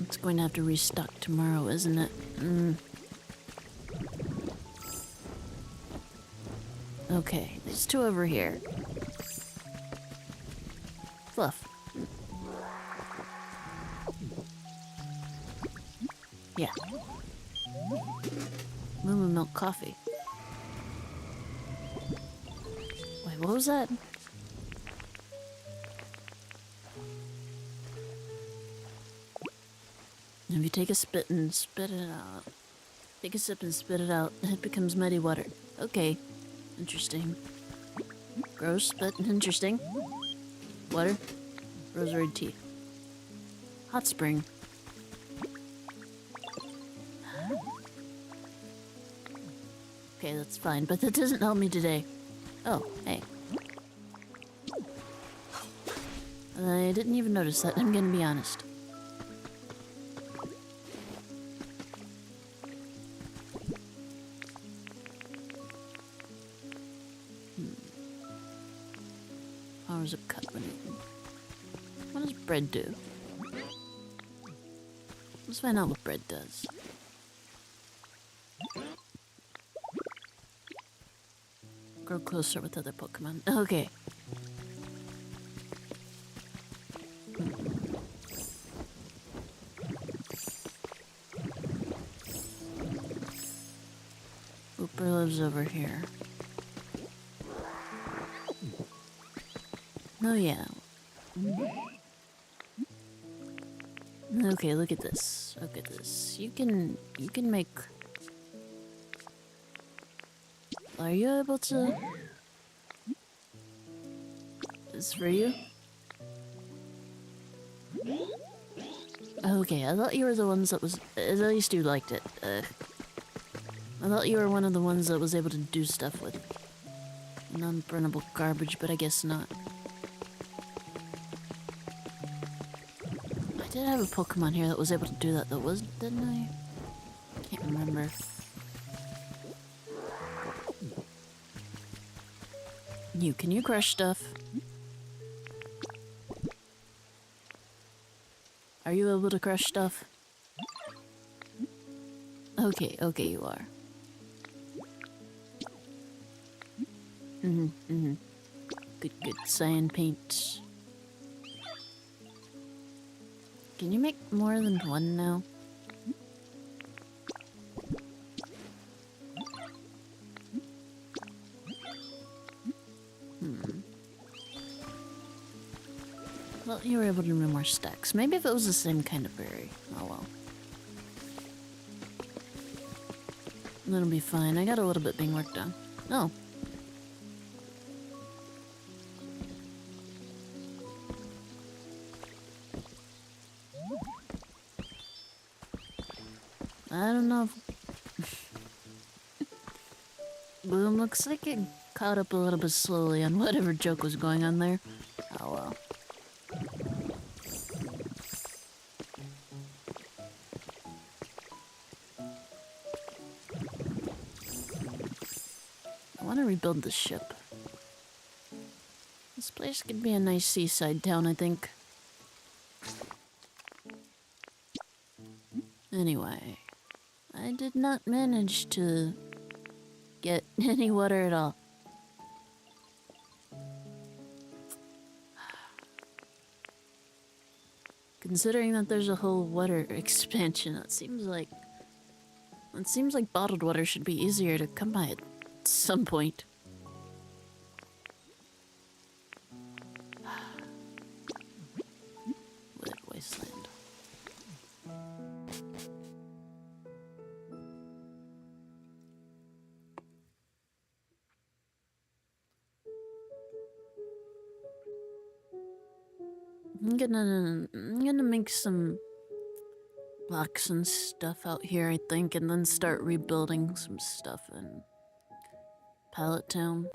it's going to have to restock tomorrow, isn't it? Okay, there's two over here. Fluff. Yeah. Moo milk coffee. Wait, what was that? If you take a spit and spit it out, take a sip and spit it out, it becomes muddy water. Okay, interesting. Gross, but interesting. Water, rosary tea. Hot spring. Okay, that's fine, but that doesn't help me today. Oh, hey. I didn't even notice that, I'm gonna be honest. Powers of cut bread do? Let's find out what bread does. Grow closer with other Pokemon. Okay. Hooper lives over here. Oh yeah. Okay, look at this. Look at this. You can make. Are you able to? It's for you? Okay, I thought you were the ones that was. At least you liked it. I thought you were one of the ones that was able to do stuff with non-burnable garbage, but I guess not. I did have a Pokemon here that was able to do that, though, didn't I? Can't remember. Can you crush stuff? Are you able to crush stuff? Okay, you are. Good. Cyan paint. Can you make more than one now? Well, you were able to do more stacks. Maybe if it was the same kind of berry. Oh well. That'll be fine. I got a little bit being worked on. Oh. I don't know if... Boom, looks like it caught up a little bit slowly on whatever joke was going on there. Oh well. I want to rebuild the ship. This place could be a nice seaside town, I think. Anyway, I did not manage to get any water at all. Considering that there's a whole water expansion, it seems like bottled water should be easier to come by at some point. Wet wasteland. I'm gonna make some blocks and stuff out here, I think, and then start rebuilding some stuff in Pallet Town.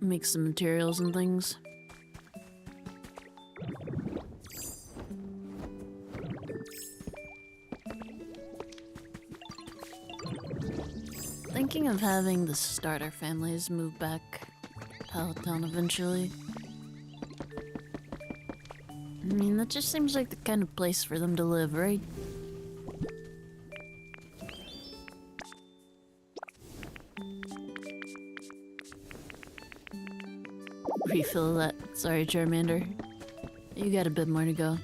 Make some materials and things. Thinking of having the starter families move back to Pallet Town eventually. I mean, that just seems like the kind of place for them to live, right? Refill that. Sorry, Charmander. You got a bit more to go.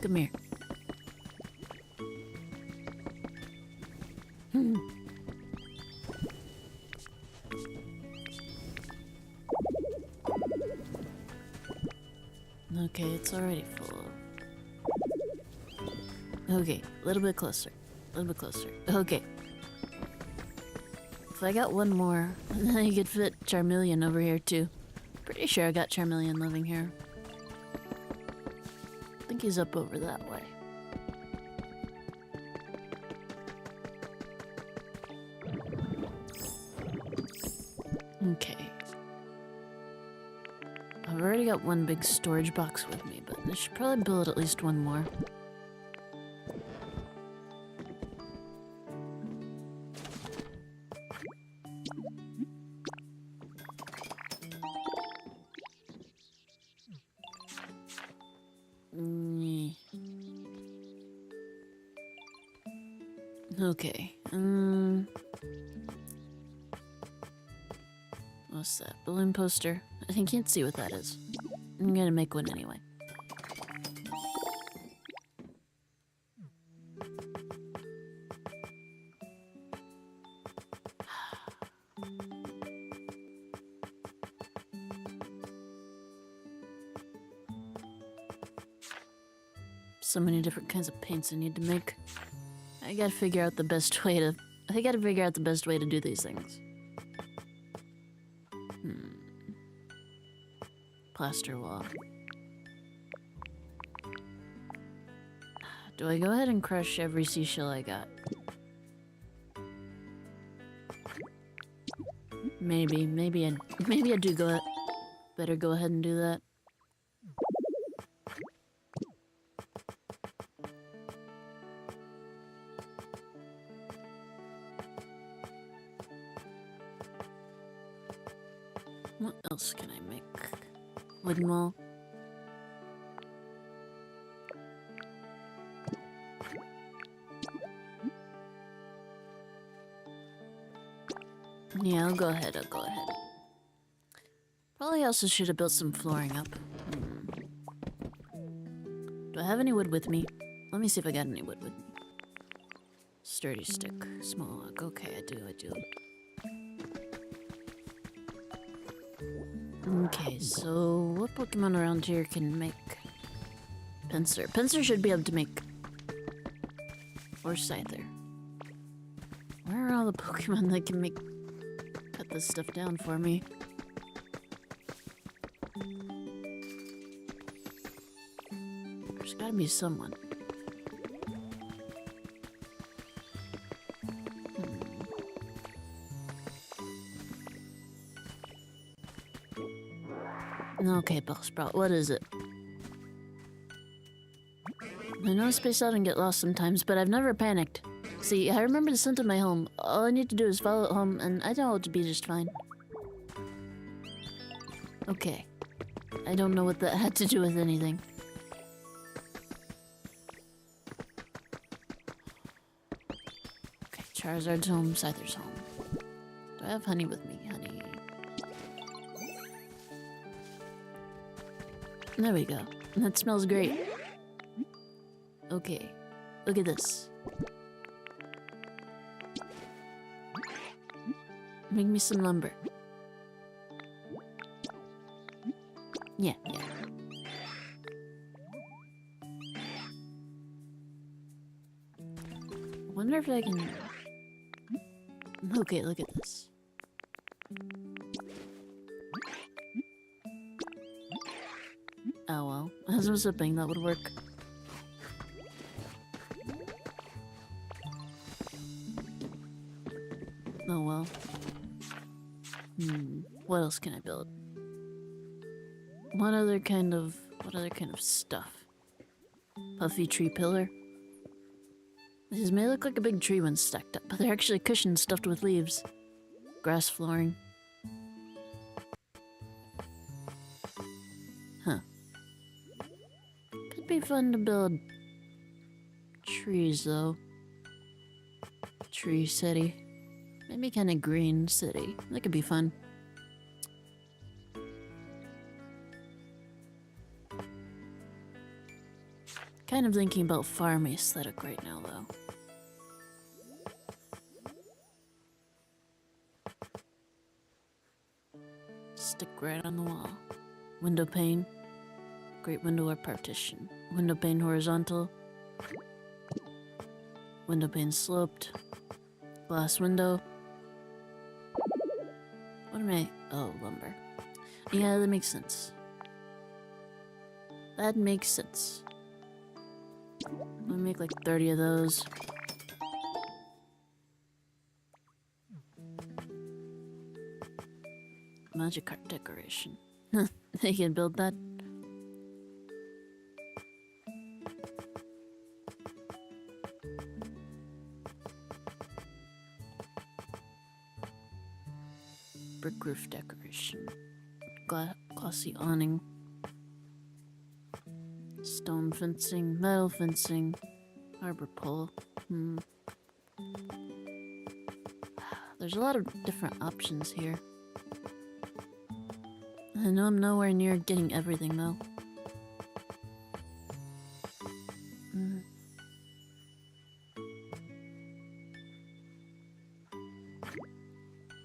Come here. Okay, it's already full. Okay, a little bit closer. A little bit closer. Okay. If I got one more, then I could fit Charmeleon over here too. Pretty sure I got Charmeleon living here. I think he's up over that way. Okay. I've already got brought one big storage box with me, but I should probably build at least one more. Okay. What's that? Balloon poster? I can't see what that is. I'm gonna make one anyway. So many different kinds of paints I need to make. I gotta figure out the best way to... I gotta figure out the best way to do these things. Plaster wall. Do I go ahead and crush every seashell I got? Maybe I do better go ahead and do that. What else can I make? Wooden wall. Yeah, I'll go ahead. Probably also should have built some flooring up. Do I have any wood with me? Let me see if I got any wood with me. Sturdy stick, small log. Okay, I do. Okay, so what Pokemon around here can make Pinsir? Pinsir should be able to make... Or Scyther. Where are all the Pokemon that can make... Cut this stuff down for me? There's gotta be someone. Okay, Bellsprout, what is it? I know I space out and get lost sometimes, but I've never panicked. See, I remember the scent of my home. All I need to do is follow it home, and I know it'll be just fine. Okay. I don't know what that had to do with anything. Okay, Charizard's home, Scyther's home. Do I have honey with me? Honey. There we go. That smells great. Okay. Look at this. Make me some lumber. Yeah. Wonder if I can... Okay, look at this. Oh well, I was hoping that would work. Oh well. What else can I build? What other kind of stuff? Puffy tree pillar? These may look like a big tree when stacked up, but they're actually cushions stuffed with leaves. Grass flooring. Huh. Could be fun to build trees, though. Tree city. Maybe kind of green city. That could be fun. Kind of thinking about farm aesthetic right now, though. Stick right on the wall. Window pane. Great window or partition. Window pane horizontal. Window pane sloped. Glass window. What am I? Oh, lumber. Yeah, that makes sense. That makes sense. I'll make like 30 of those. Magic card decoration. They can build that. brick roof decoration. Glossy awning. Stone fencing, metal fencing, harbor pole. There's a lot of different options here. I know I'm nowhere near getting everything though.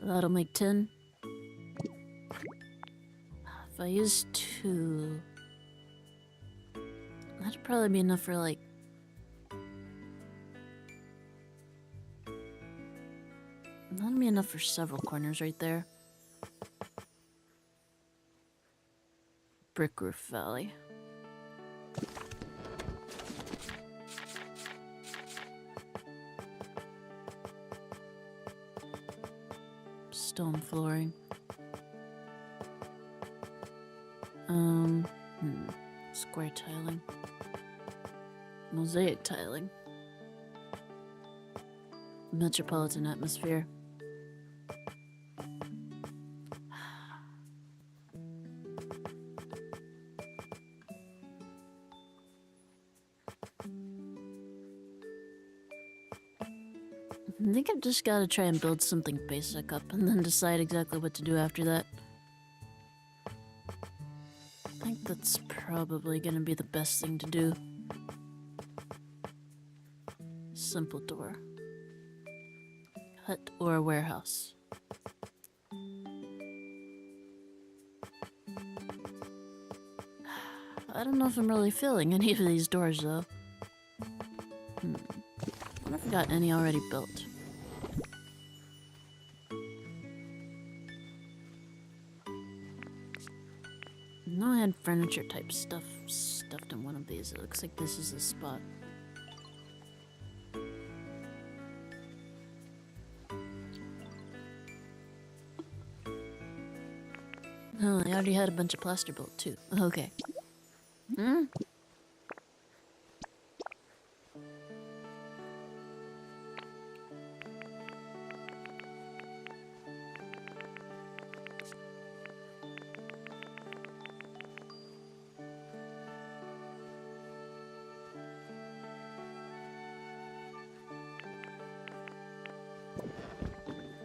That'll make 10. If I use 2, that'd probably be enough for like... That'd be enough for several corners right there. Brick roof valley. Stone flooring. Square tiling. Mosaic tiling. Metropolitan atmosphere. I think I've just gotta try and build something basic up and then decide exactly what to do after that. I think that's probably gonna be the best thing to do. Simple door. Hut or warehouse. I don't know if I'm really feeling any of these doors though. I wonder if I got any already built. No, I had furniture type stuff stuffed in one of these. It looks like this is the spot. Oh, I already had a bunch of plaster built too. Okay.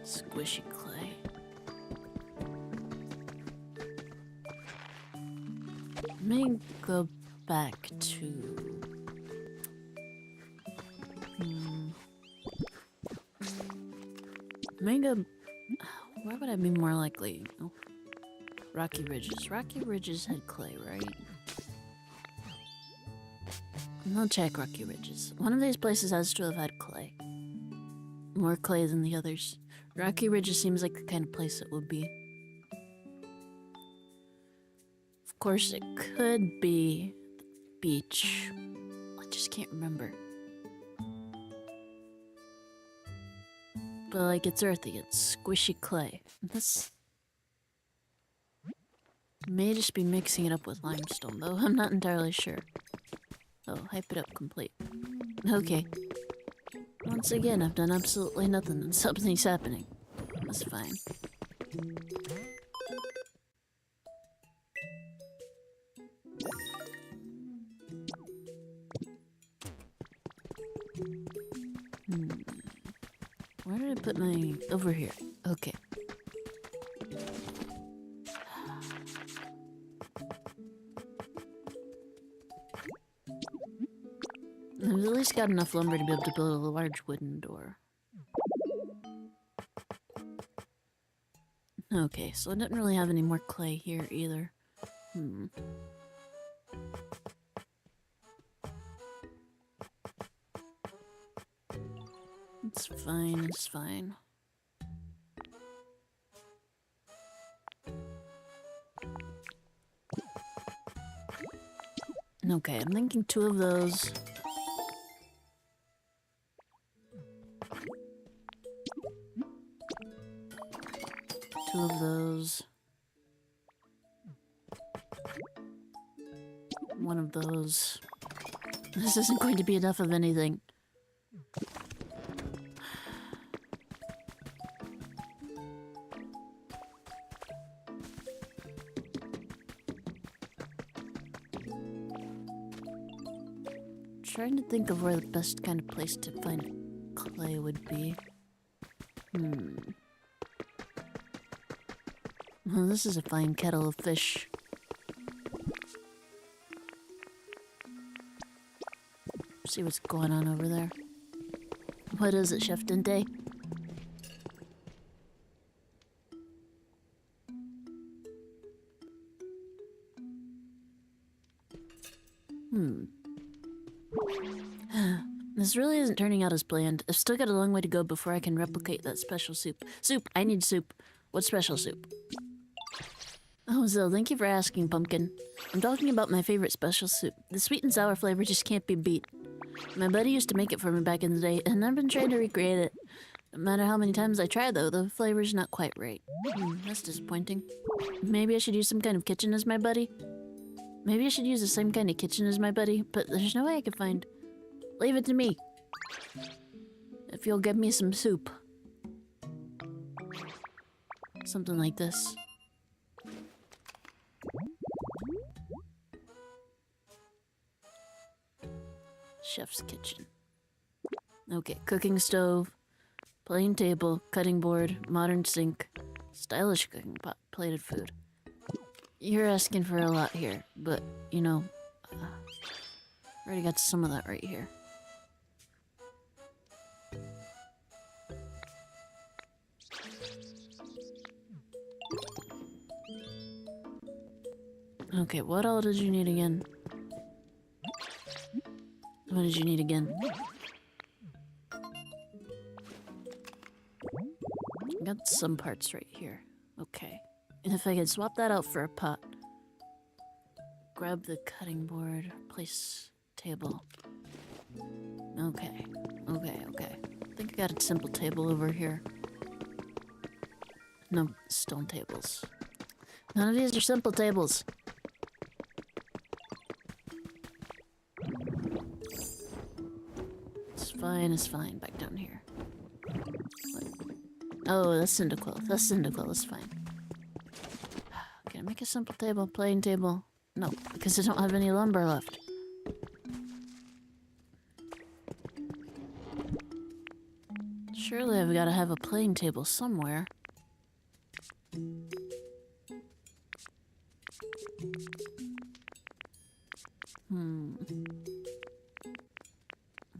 Squishy clay. Let me go back to... Where would I be more likely? Oh. Rocky Ridges. Rocky Ridges had clay, right? I'll check Rocky Ridges. One of these places has to have had clay. More clay than the others. Rocky Ridges seems like the kind of place it would be. Of course, it could be the beach. I just can't remember. But like, it's earthy, it's squishy clay. This may just be mixing it up with limestone, though I'm not entirely sure. Oh, hype it up complete. Okay. Once again, I've done absolutely nothing and something's happening. That's fine. Where did I put my... Over here. Okay. I've at least got enough lumber to be able to build a large wooden door. Okay, so I didn't really have any more clay here either. It's fine, it's fine. Okay, I'm thinking 2 of those. Two of those. One of those. This isn't going to be enough of anything. trying to think of where the best kind of place to find clay would be. Well, this is a fine kettle of fish. See what's going on over there. What is it, Chef Dente? This really isn't turning out as planned. I've still got a long way to go before I can replicate that special soup. Soup! I need soup. What special soup? Oh, Zill, thank you for asking, Pumpkin. I'm talking about my favorite special soup. The sweet and sour flavor just can't be beat. My buddy used to make it for me back in the day, and I've been trying to recreate it. No matter how many times I try, though, the flavor's not quite right. That's disappointing. Maybe I should use some kind of kitchen as my buddy? Maybe I should use the same kind of kitchen as my buddy, but there's no way I can find... Leave it to me. If you'll give me some soup. Something like this. Chef's kitchen. Okay, cooking stove, plain table, cutting board, modern sink, stylish cooking pot, plated food. You're asking for a lot here, but, you know, already got some of that right here. Okay, what all did you need again? What did you need again? Got some parts right here. Okay. And if I could swap that out for a pot. Grab the cutting board, place table. Okay. Okay. I think I got a simple table over here. No, stone tables. None of these are simple tables. It's fine. Back down here. What? Oh, that's Cyndaquil. That's fine. Can I make a simple table? Plain table? No, because I don't have any lumber left. Surely I've got to have a plain table somewhere.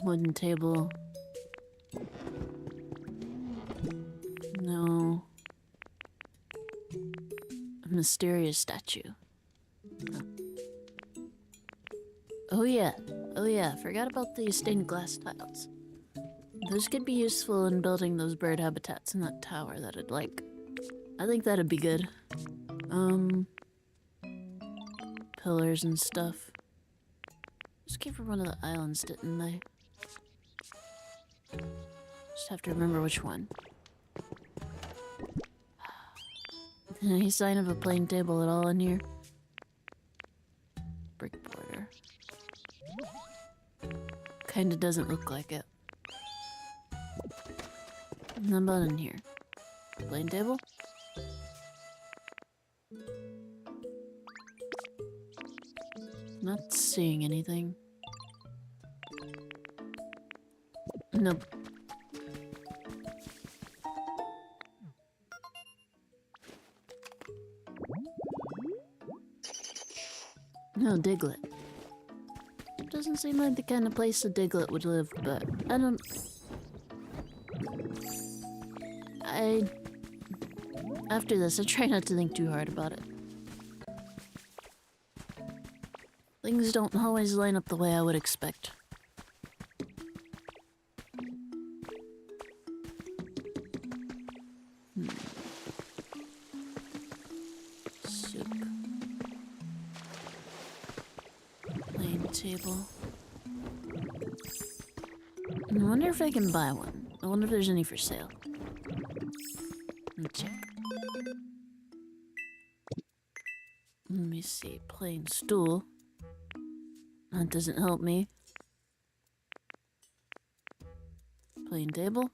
Wooden table. No. A mysterious statue. Oh yeah. Forgot about the stained glass tiles. Those could be useful in building those bird habitats in that tower that I'd like. I think that'd be good. Pillars and stuff. Just came from one of the islands, didn't they? Just have to remember which one. Any sign of a plain table at all in here? Brick border. Kinda doesn't look like it. How about in here? Plain table? Not seeing anything. Nope. No, Diglett. Doesn't seem like the kind of place a Diglett would live, but I don't... After this, I try not to think too hard about it. Things don't always line up the way I would expect. Soup. Plain table. I wonder if I can buy one. I wonder if there's any for sale. Let me check. Let me see. Plain stool. That doesn't help me. Plain table.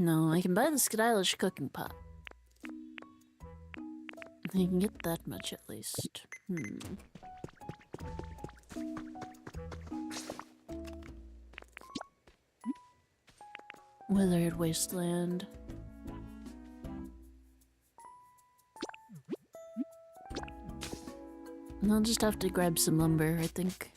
No, I can buy the stylish cooking pot. I can get that much at least. Withered wasteland. And I'll just have to grab some lumber, I think.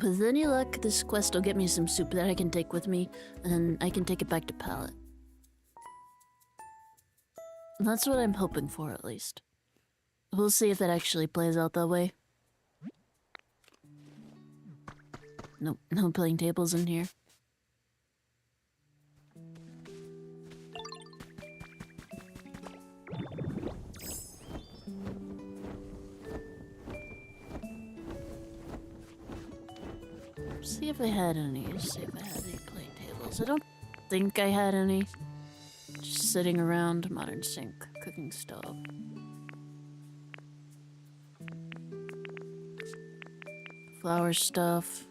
With any luck, this quest will get me some soup that I can take with me, and I can take it back to Pallet. That's what I'm hoping for, at least. We'll see if that actually plays out that way. Nope, no playing tables in here. See if I had any. See if I had any playing tables. I don't think I had any. Just sitting around. Modern sink. Cooking stove. Flower stuff.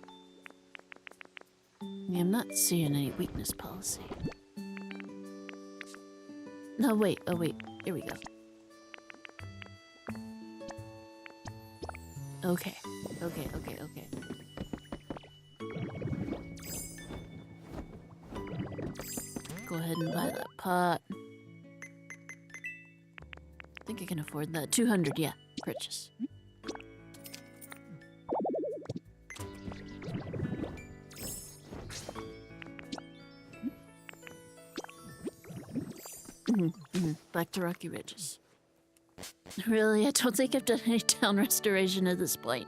Yeah, I'm not seeing any weakness policy. No, wait. Oh, wait. Here we go. Okay. Okay. Go ahead and buy that pot. I think I can afford that. 200, yeah. Purchase. Back to Rocky Ridges. Really, I don't think I've done any town restoration at this point.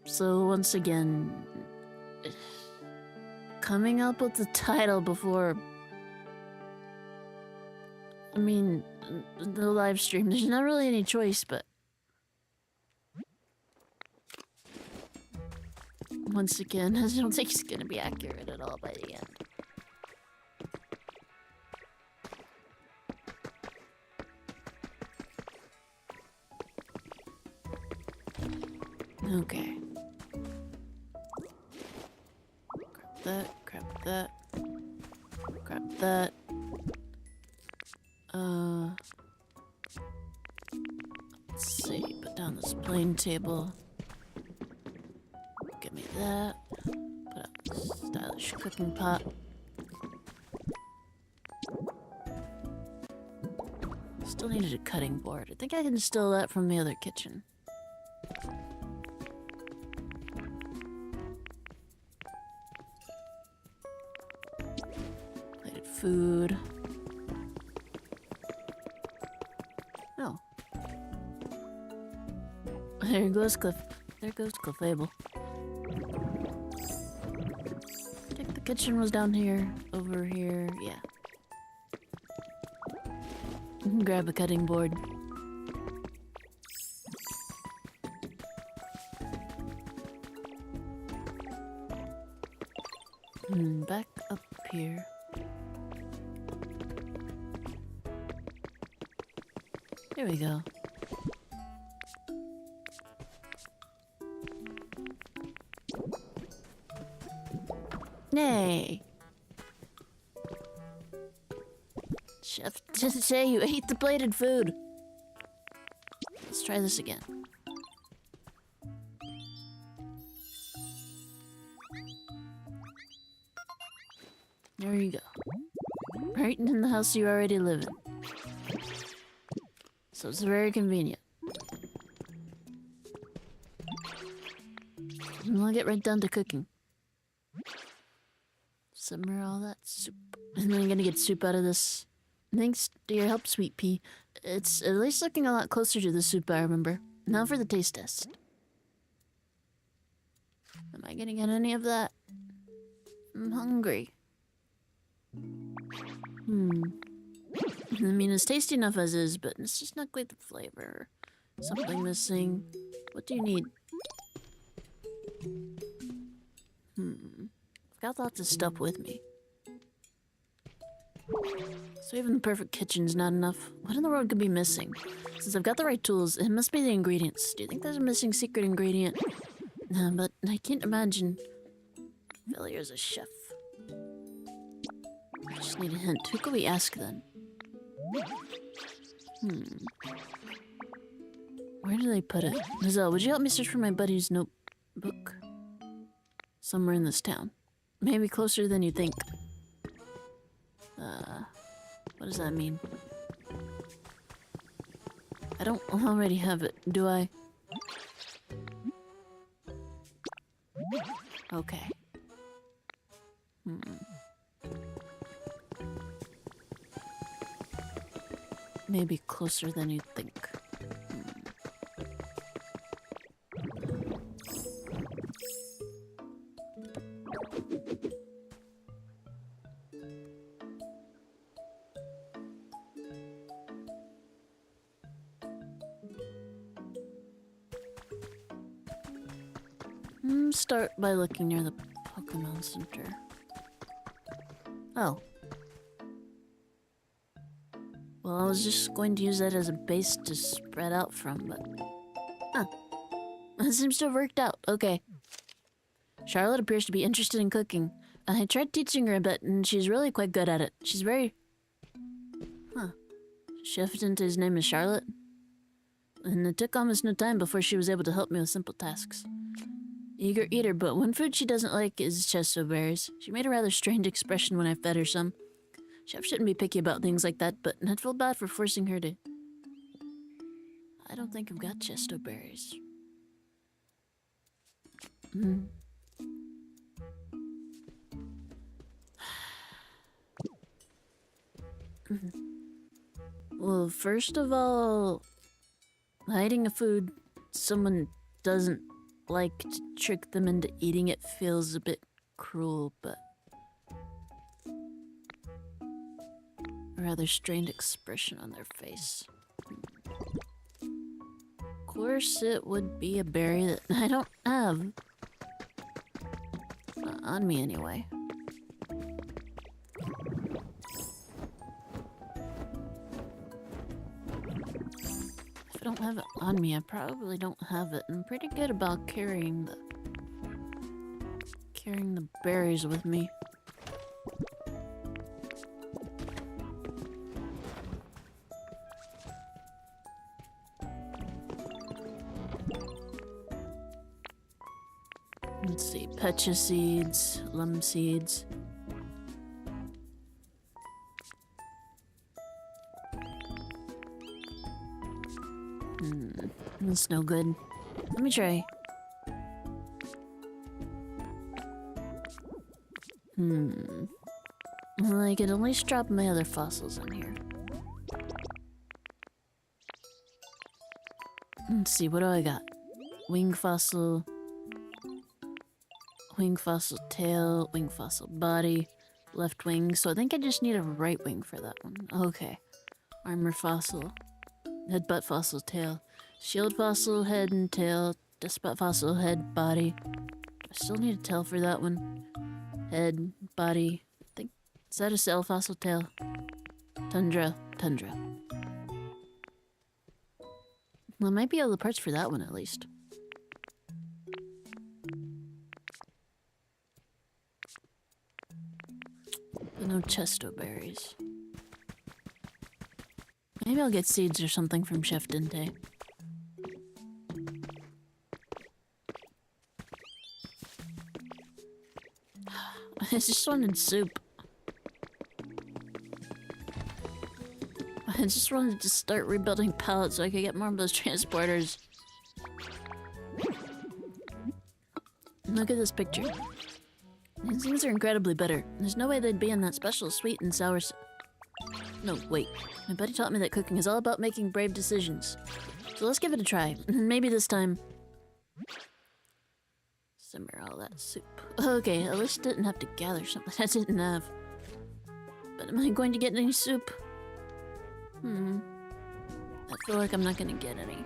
So once again, coming up with the title before, I mean, the live stream, there's not really any choice, but once again, I don't think it's gonna be accurate at all by the end. Okay. Grab that. Grab that. Let's see, put down this plain table. Give me that. Put up this stylish cooking pot. Still needed a cutting board. I think I can steal that from the other kitchen. Plated food. Oh. There goes Cliff. There goes Clefable. I think the kitchen was down here, over here, yeah. Grab a cutting board. Back up here. There we go. Nay. Chef didn't say you ate the plated food. Let's try this again. There you go. Right in the house you already live in. So it's very convenient. And I'll get right down to cooking. Simmer all that soup. And then I'm gonna get soup out of this. Thanks to your help, Sweet Pea. It's at least looking a lot closer to the soup I remember. Now for the taste test. Am I gonna get any of that? I'm hungry. I mean, it's tasty enough as is, but it's just not quite the flavor. Something missing. What do you need? I've got lots of stuff with me. So even the perfect kitchen's not enough. What in the world could be missing? Since I've got the right tools, it must be the ingredients. Do you think there's a missing secret ingredient? No, but I can't imagine failure as a chef. I just need a hint. Who could we ask then? Where do they put it? Giselle, would you help me search for my buddy's notebook? Somewhere in this town. Maybe closer than you think. What does that mean? I don't already have it, do I? Okay. Maybe closer than you think. Start by looking near the Pokemon Center. Oh. Well, I was just going to use that as a base to spread out from, but... Huh. It seems to have worked out. Okay. Charlotte appears to be interested in cooking. I tried teaching her a bit, and she's really quite good at it. She's very... Huh. Chef Dente's name is Charlotte? And it took almost no time before she was able to help me with simple tasks. Eager eater, but one food she doesn't like is chesto berries. She made a rather strange expression when I fed her some. Chef shouldn't be picky about things like that, but I'd feel bad for forcing her to... I don't think I've got chesto berries. Well, first of all, hiding a food someone doesn't like to trick them into eating it feels a bit cruel, but a rather strained expression on their face. Of course, it would be a berry that I don't have. Not on me, anyway. If I don't have it on me, I probably don't have it. I'm pretty good about carrying the berries with me. Let's see, pecha seeds, lum seeds. That's no good. Let me try. Well, I could at least drop my other fossils in here. Let's see, what do I got? Wing fossil tail, wing fossil body, left wing. So I think I just need a right wing for that one. Okay. Armor fossil, head, butt fossil, tail. Shield fossil, head and tail. Despot fossil, head, body. I still need a tail for that one. Head, body. I think, is that a cell fossil tail? Tundra. Well, I might be all the parts for that one at least. But no chesto berries. Maybe I'll get seeds or something from Chef Dente. I just wanted soup. I just wanted to start rebuilding pallets so I could get more of those transporters. Look at this picture. These things are incredibly bitter. There's no way they'd be in that special sweet and sour No, wait. My buddy taught me that cooking is all about making brave decisions. So let's give it a try. Maybe this time... simmer all that soup. Okay, at least I didn't have to gather something I didn't have. But am I going to get any soup? I feel like I'm not gonna get any.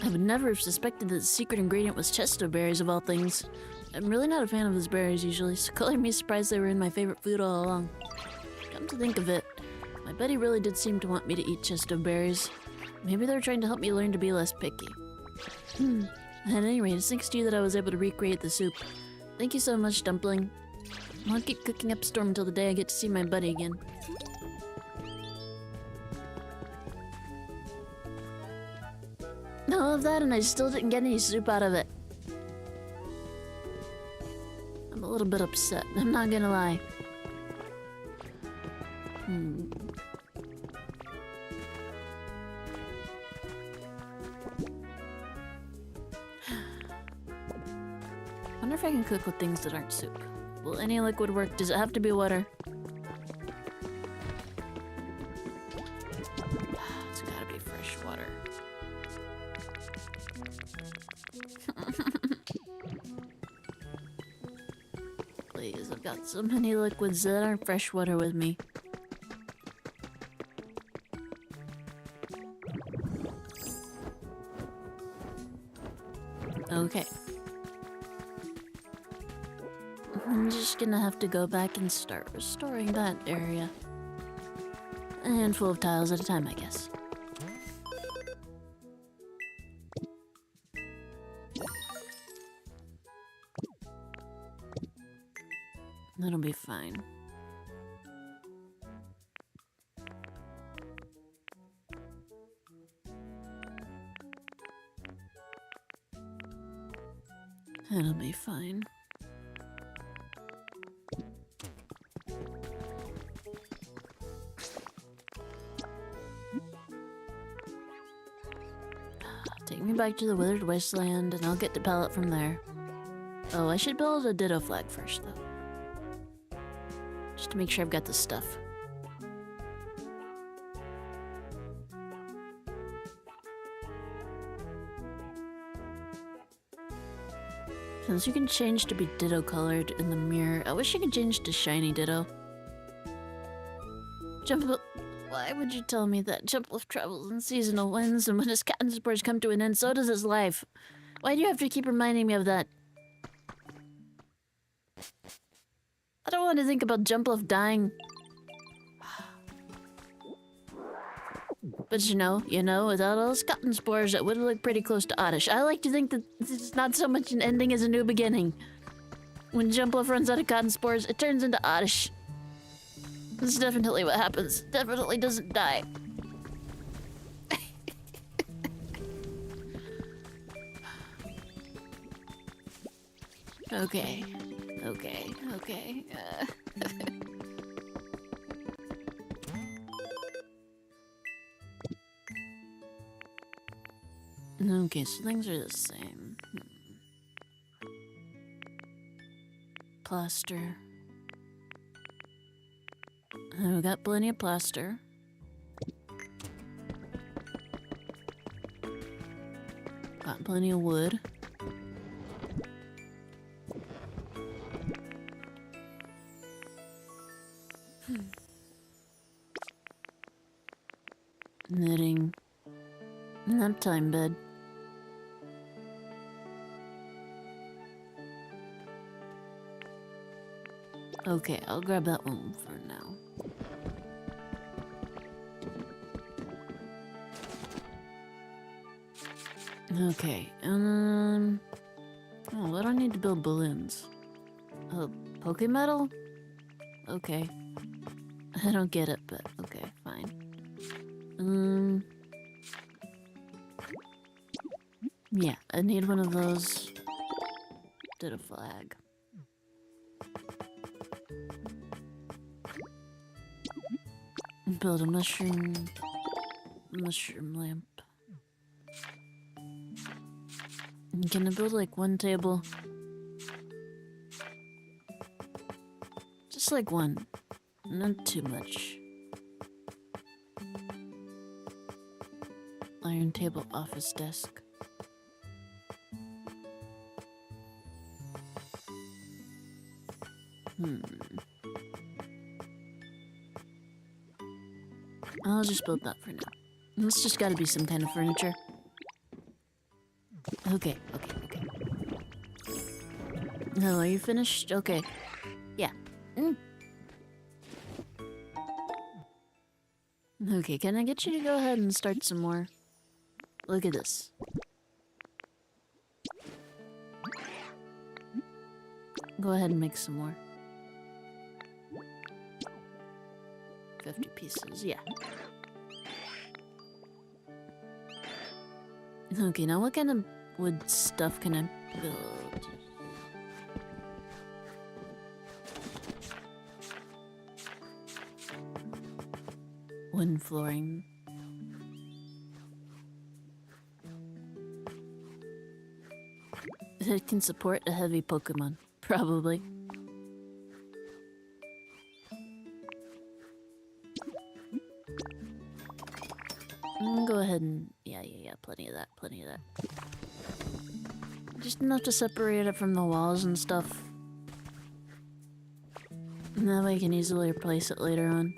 I would never have suspected that the secret ingredient was chesto berries of all things. I'm really not a fan of those berries usually, so color me surprised they were in my favorite food all along. Come to think of it, my buddy really did seem to want me to eat chesto berries. Maybe they were trying to help me learn to be less picky. At any rate, it's thanks to you that I was able to recreate the soup. Thank you so much, Dumpling. I'll keep cooking up a storm until the day I get to see my buddy again. All of that, and I still didn't get any soup out of it. I'm a little bit upset, I'm not gonna lie. Wonder if I can cook with things that aren't soup. Will any liquid work? Does it have to be water? It's gotta be fresh water. Please, I've got so many liquids that aren't fresh water with me. Okay. I'm just gonna have to go back and start restoring that area. A handful of tiles at a time, I guess. That'll be fine. It'll be fine. Take me back to the withered wasteland, and I'll get the pallet from there. Oh, I should build a ditto flag first, though. Just to make sure I've got the stuff. Since you can change to be ditto colored in the mirror, I wish you could change to shiny ditto. Why would you tell me that? Jumpluff travels in seasonal winds, and when his cotton spores come to an end, so does his life. Why do you have to keep reminding me of that? I don't want to think about Jumpluff dying. But you know, without all those cotton spores, it would look pretty close to Oddish. I like to think that it's not so much an ending as a new beginning. When Jumpluff runs out of cotton spores, it turns into Oddish. That's definitely what happens. Definitely doesn't die. Okay. Okay, so things are the same. Plaster. We got plenty of plaster. Got plenty of wood. Knitting. Nap time bed. Okay, I'll grab that one for now. Okay, oh, I don't need to build balloons. Oh, Pokemetal? Okay. I don't get it, but okay, fine. Yeah, I need one of those. Did a flag. Build a mushroom lamp. I'm gonna build like one table. Just like one. Not too much. Iron table, office desk. I'll just build that for now. It's just gotta be some kind of furniture. Okay. No, are you finished? Okay. Yeah. Okay, can I get you to go ahead and start some more? Look at this. Go ahead and make some more. 50 pieces, yeah. Okay, now what kind of wood stuff can I build? Wooden flooring. It can support a heavy Pokemon, probably. Go ahead and... Yeah, plenty of that. Just enough to separate it from the walls and stuff. And that way I can easily replace it later on.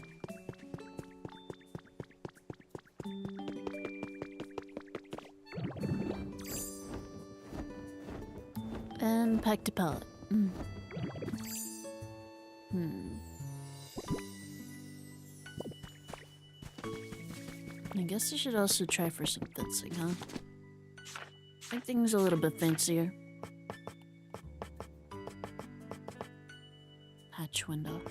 And pack to pallet. I guess I should also try for some fencing, huh? Make things a little bit fancier. Hatch window.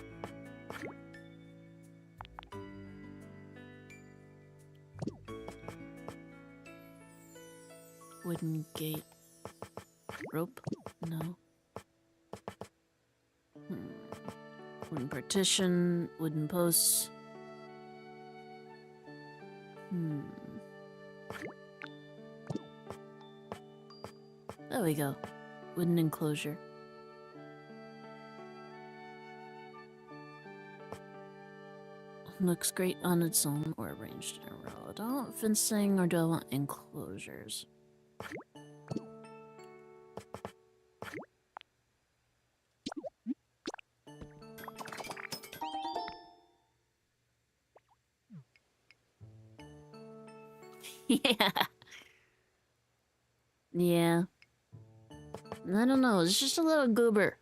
Wooden gate. Rope? No. Wooden partition, wooden posts. There we go. Wooden enclosure. Looks great on its own or arranged in a row. Do I want fencing or do I want enclosures? Yeah. I don't know, it's just a little goober.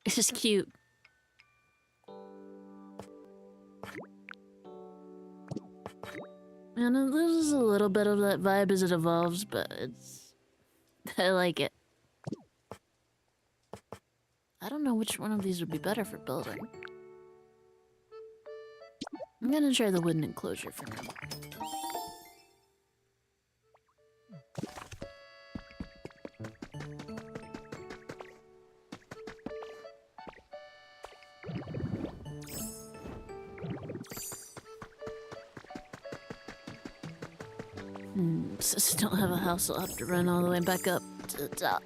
It's just cute. And it loses a little bit of that vibe as it evolves, but it's... I like it. I don't know which one of these would be better for building. I'm gonna try the wooden enclosure for now. Since I don't have a house, I'll have to run all the way back up to the top.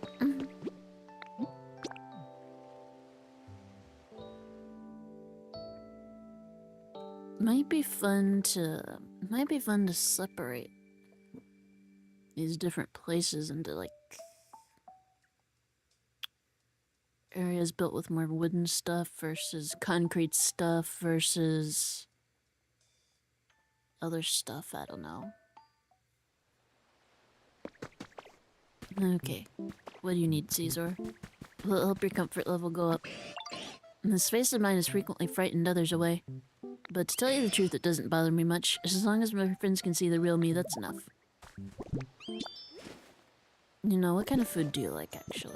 Might be fun to separate these different places into like areas built with more wooden stuff versus concrete stuff versus other stuff, I don't know. Okay, what do you need, Caesar? Will it help your comfort level go up? This face of mine has frequently frightened others away. But to tell you the truth, it doesn't bother me much. As long as my friends can see the real me, that's enough. You know, what kind of food do you like, actually?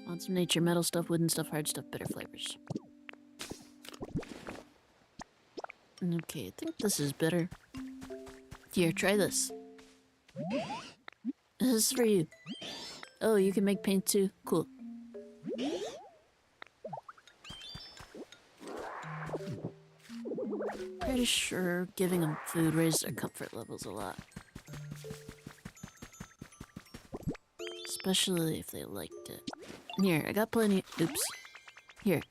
Want some nature, metal stuff, wooden stuff, hard stuff, bitter flavors. Okay, I think this is bitter. Here, try this. This is for you. Oh, you can make paint too? Cool. Pretty sure giving them food raises their comfort levels a lot. Especially if they liked it. Here, I got plenty. Oops. Here.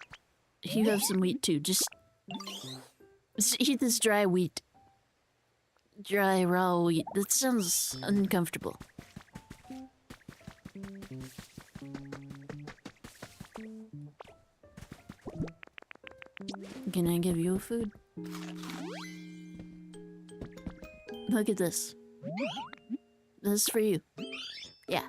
You have some wheat too. Just eat this dry wheat. Dry, raw wheat. That sounds uncomfortable. Can I give you food? Look at this. This is for you. Yeah.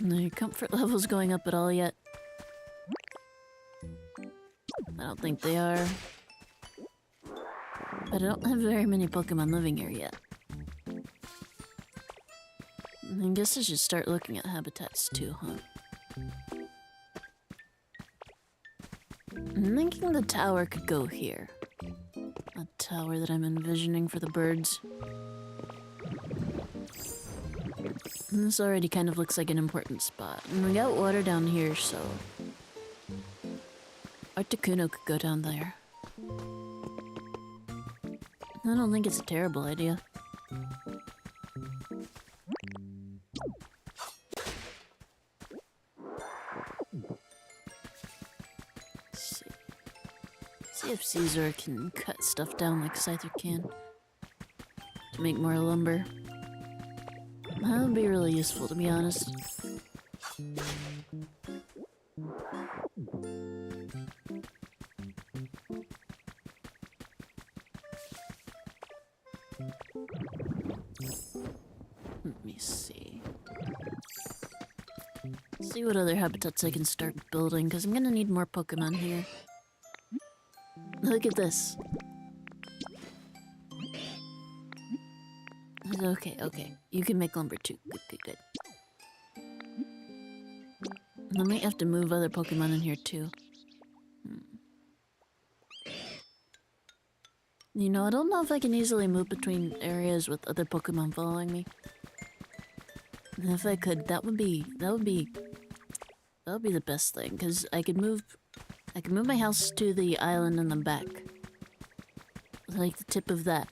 Your comfort level's going up at all yet? I don't think they are. But I don't have very many Pokemon living here yet. I guess I should start looking at habitats too, huh? I'm thinking the tower could go here. A tower that I'm envisioning for the birds. And this already kind of looks like an important spot. And we got water down here, so... Articuno could go down there. I don't think it's a terrible idea. Let's see if Caesar can cut stuff down like Scyther can. To make more lumber. That would be really useful, to be honest. Let me see. See what other habitats I can start building, because I'm gonna need more Pokemon here. Look at this. Okay, okay. You can make lumber too. Good, good, good. I might have to move other Pokemon in here too. You know, I don't know if I can easily move between areas with other Pokemon following me. And if I could, that would be the best thing, because I could move my house to the island in the back. Like the tip of that.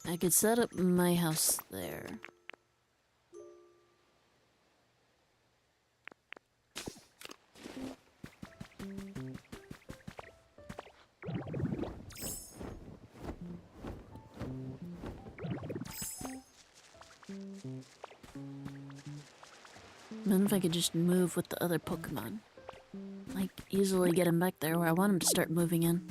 I could set up my house there. And if I could just move with the other Pokemon. Like, easily get him back there where I want him to start moving in.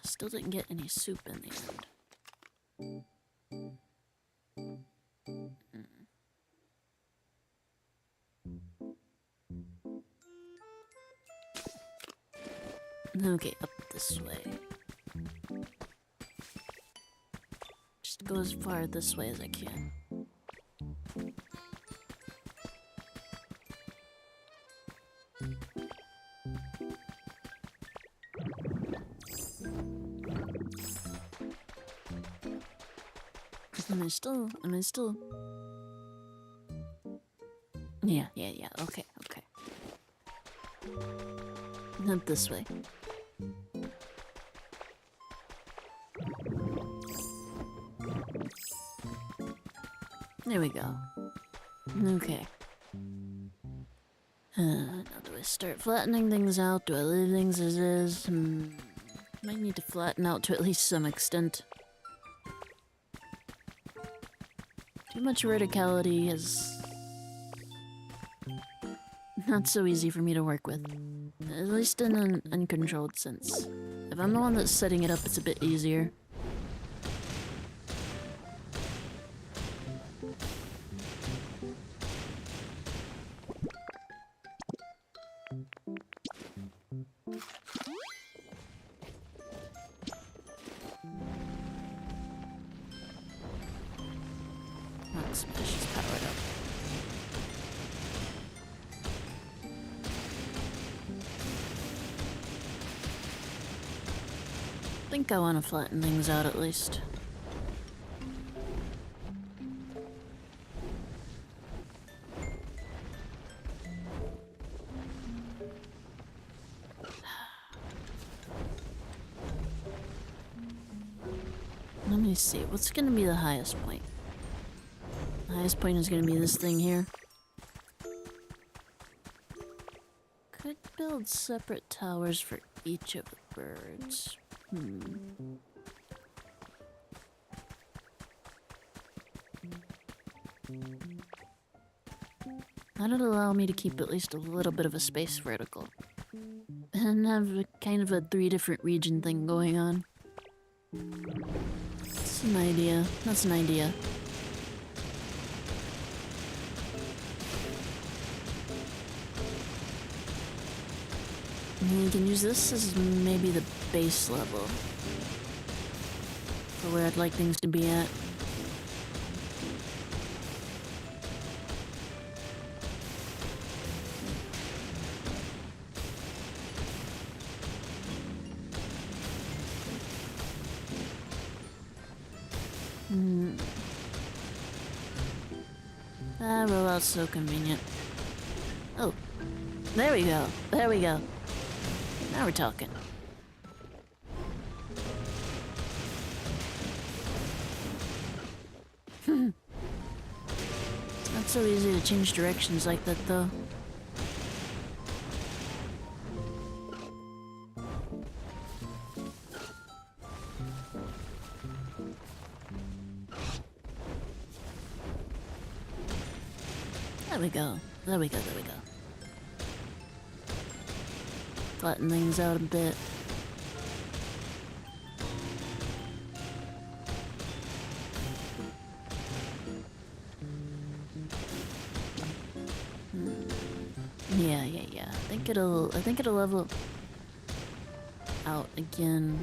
Still didn't get any soup in the end. Okay, up this way. Just go as far this way as I can. Am I still? Yeah, okay. Not this way. There we go. Okay. Now do I start flattening things out? Do I leave things as is? Might need to flatten out to at least some extent. Too much verticality is not so easy for me to work with. At least in an uncontrolled sense. If I'm the one that's setting it up, it's a bit easier. Smash is powered up. I think I want to flatten things out at least. Let me see, what's going to be the highest point? The highest point is going to be this thing here. Could build separate towers for each of the birds. That'd allow me to keep at least a little bit of a space vertical. And have a kind of a 3 different region thing going on. That's an idea. That's an idea. And you can use this as maybe the base level for where I'd like things to be at. Ah, rollout's so convenient. Oh, there we go. There we go. Now we're talking. It's not so easy to change directions like that, though. There we go. There we go, there we go. Flatten things out a bit. Yeah. I think it'll level out again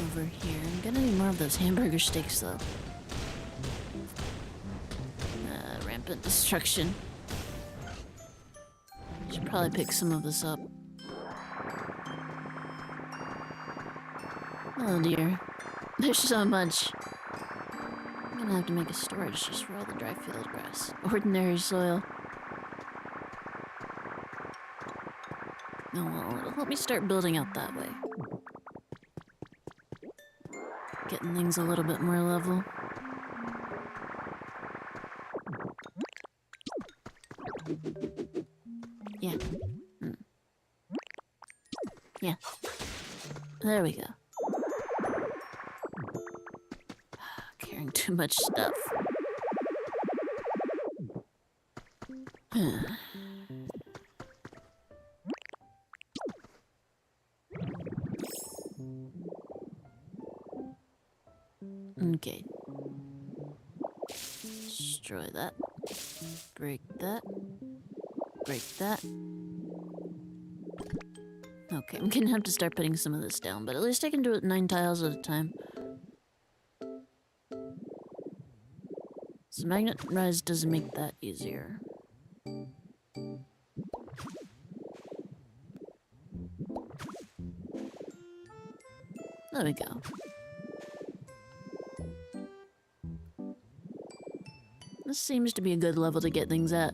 over here. I'm gonna need more of those hamburger steaks though. Rampant destruction. Should probably pick some of this up. Oh dear. There's so much. I'm gonna have to make a storage just for all the dry field grass. Ordinary soil. Oh well, it'll help me start building out that way. Getting things a little bit more level. Yeah. Yeah. There we go. Carrying too much stuff. Okay. Destroy that. Break that. Break that. Okay, I'm gonna have to start putting some of this down, but at least I can do it 9 tiles at a time. So magnet rise doesn't make that easier. There we go. This seems to be a good level to get things at.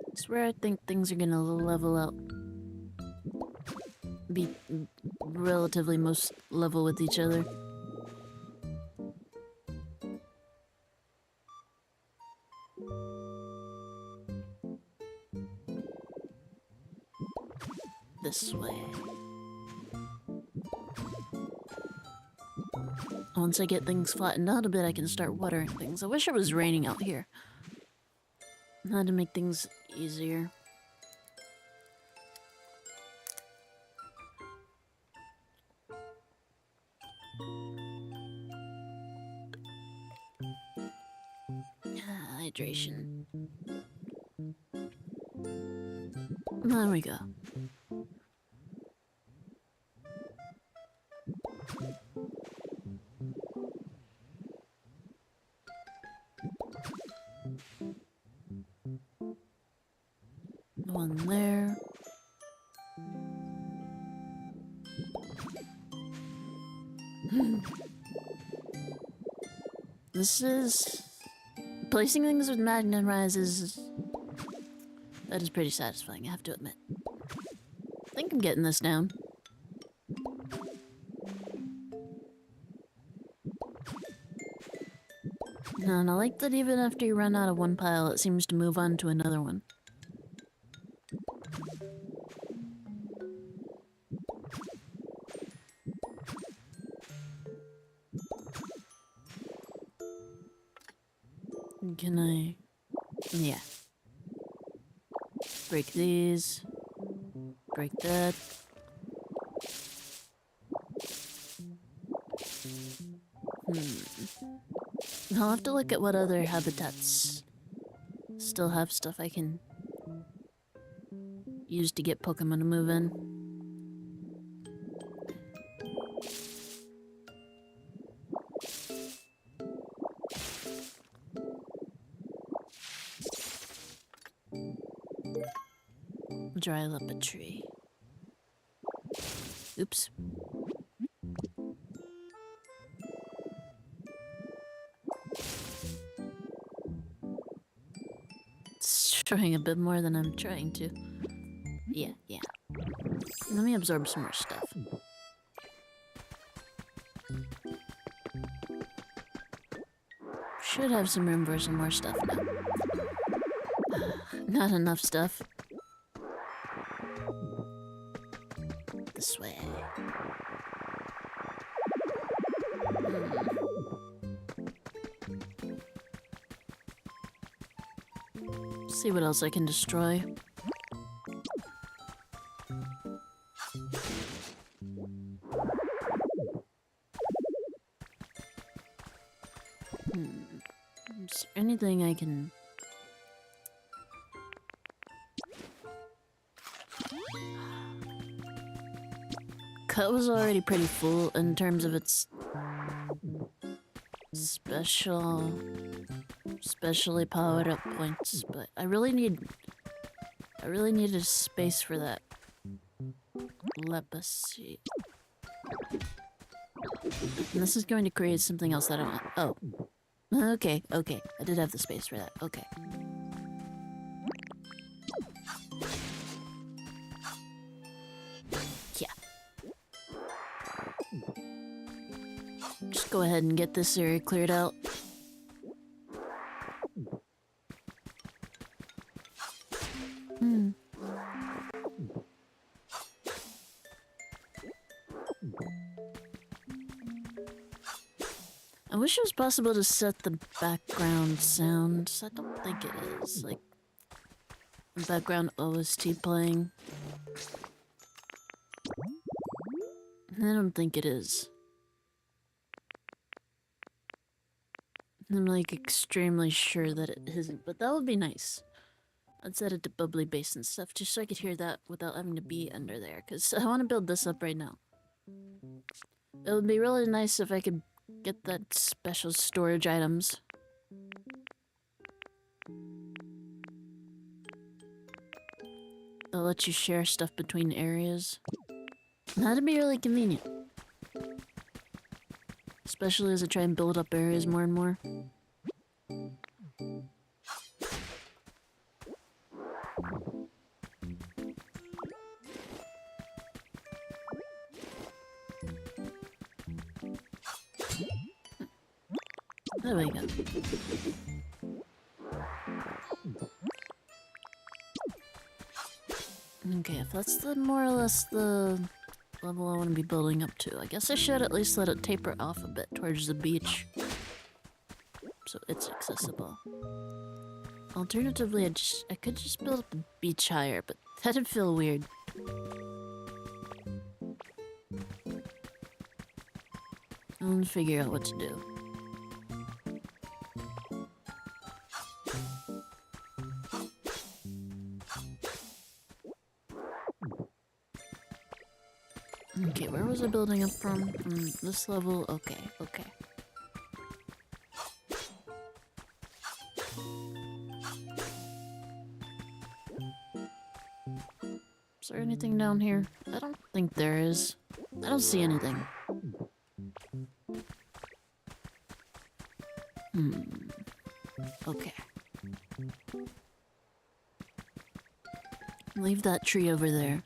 It's where I think things are gonna level out. Be relatively most level with each other. This way. Once I get things flattened out a bit, I can start watering things. I wish it was raining out here. How to make things easier. Hydration. There we go. One there. This is... Placing things with magnet rises... That is pretty satisfying, I have to admit. I think I'm getting this down. And I like that even after you run out of one pile, it seems to move on to another one. Can I... Yeah. Break these. Break that. I'll have to look at what other habitats still have stuff I can use to get Pokemon to move in. Dry up a tree. Oops. It's trying a bit more than I'm trying to. Yeah. Let me absorb some more stuff. Should have some room for some more stuff now. Not enough stuff. This way. See what else I can destroy. Is there anything I can... Cut was already pretty full in terms of its specially powered up points, but I really need a space for that leprosy. And this is going to create something else that I want. Oh. Okay. I did have the space for that. Okay. Just go ahead and get this area cleared out. I wish it was possible to set the background sounds. I don't think it is. Like, the background OST playing. I don't think it is. I'm like extremely sure that it isn't, but that would be nice. I'd set it to bubbly bass and stuff just so I could hear that without having to be under there, because I want to build this up right now. It would be really nice if I could get that special storage items. They'll let you share stuff between areas. That'd be really convenient. Especially as I try and build up areas more and more. There we go. Okay, if that's the more or less the level I want to be building up to, I guess I should at least let it taper off a bit towards the beach, so it's accessible. Alternatively, I could just build up the beach higher, but that'd feel weird. I'll figure out what to do. Okay, where was I building up from? From this level? Okay. Is there anything down here? I don't think there is. I don't see anything. Okay. Leave that tree over there.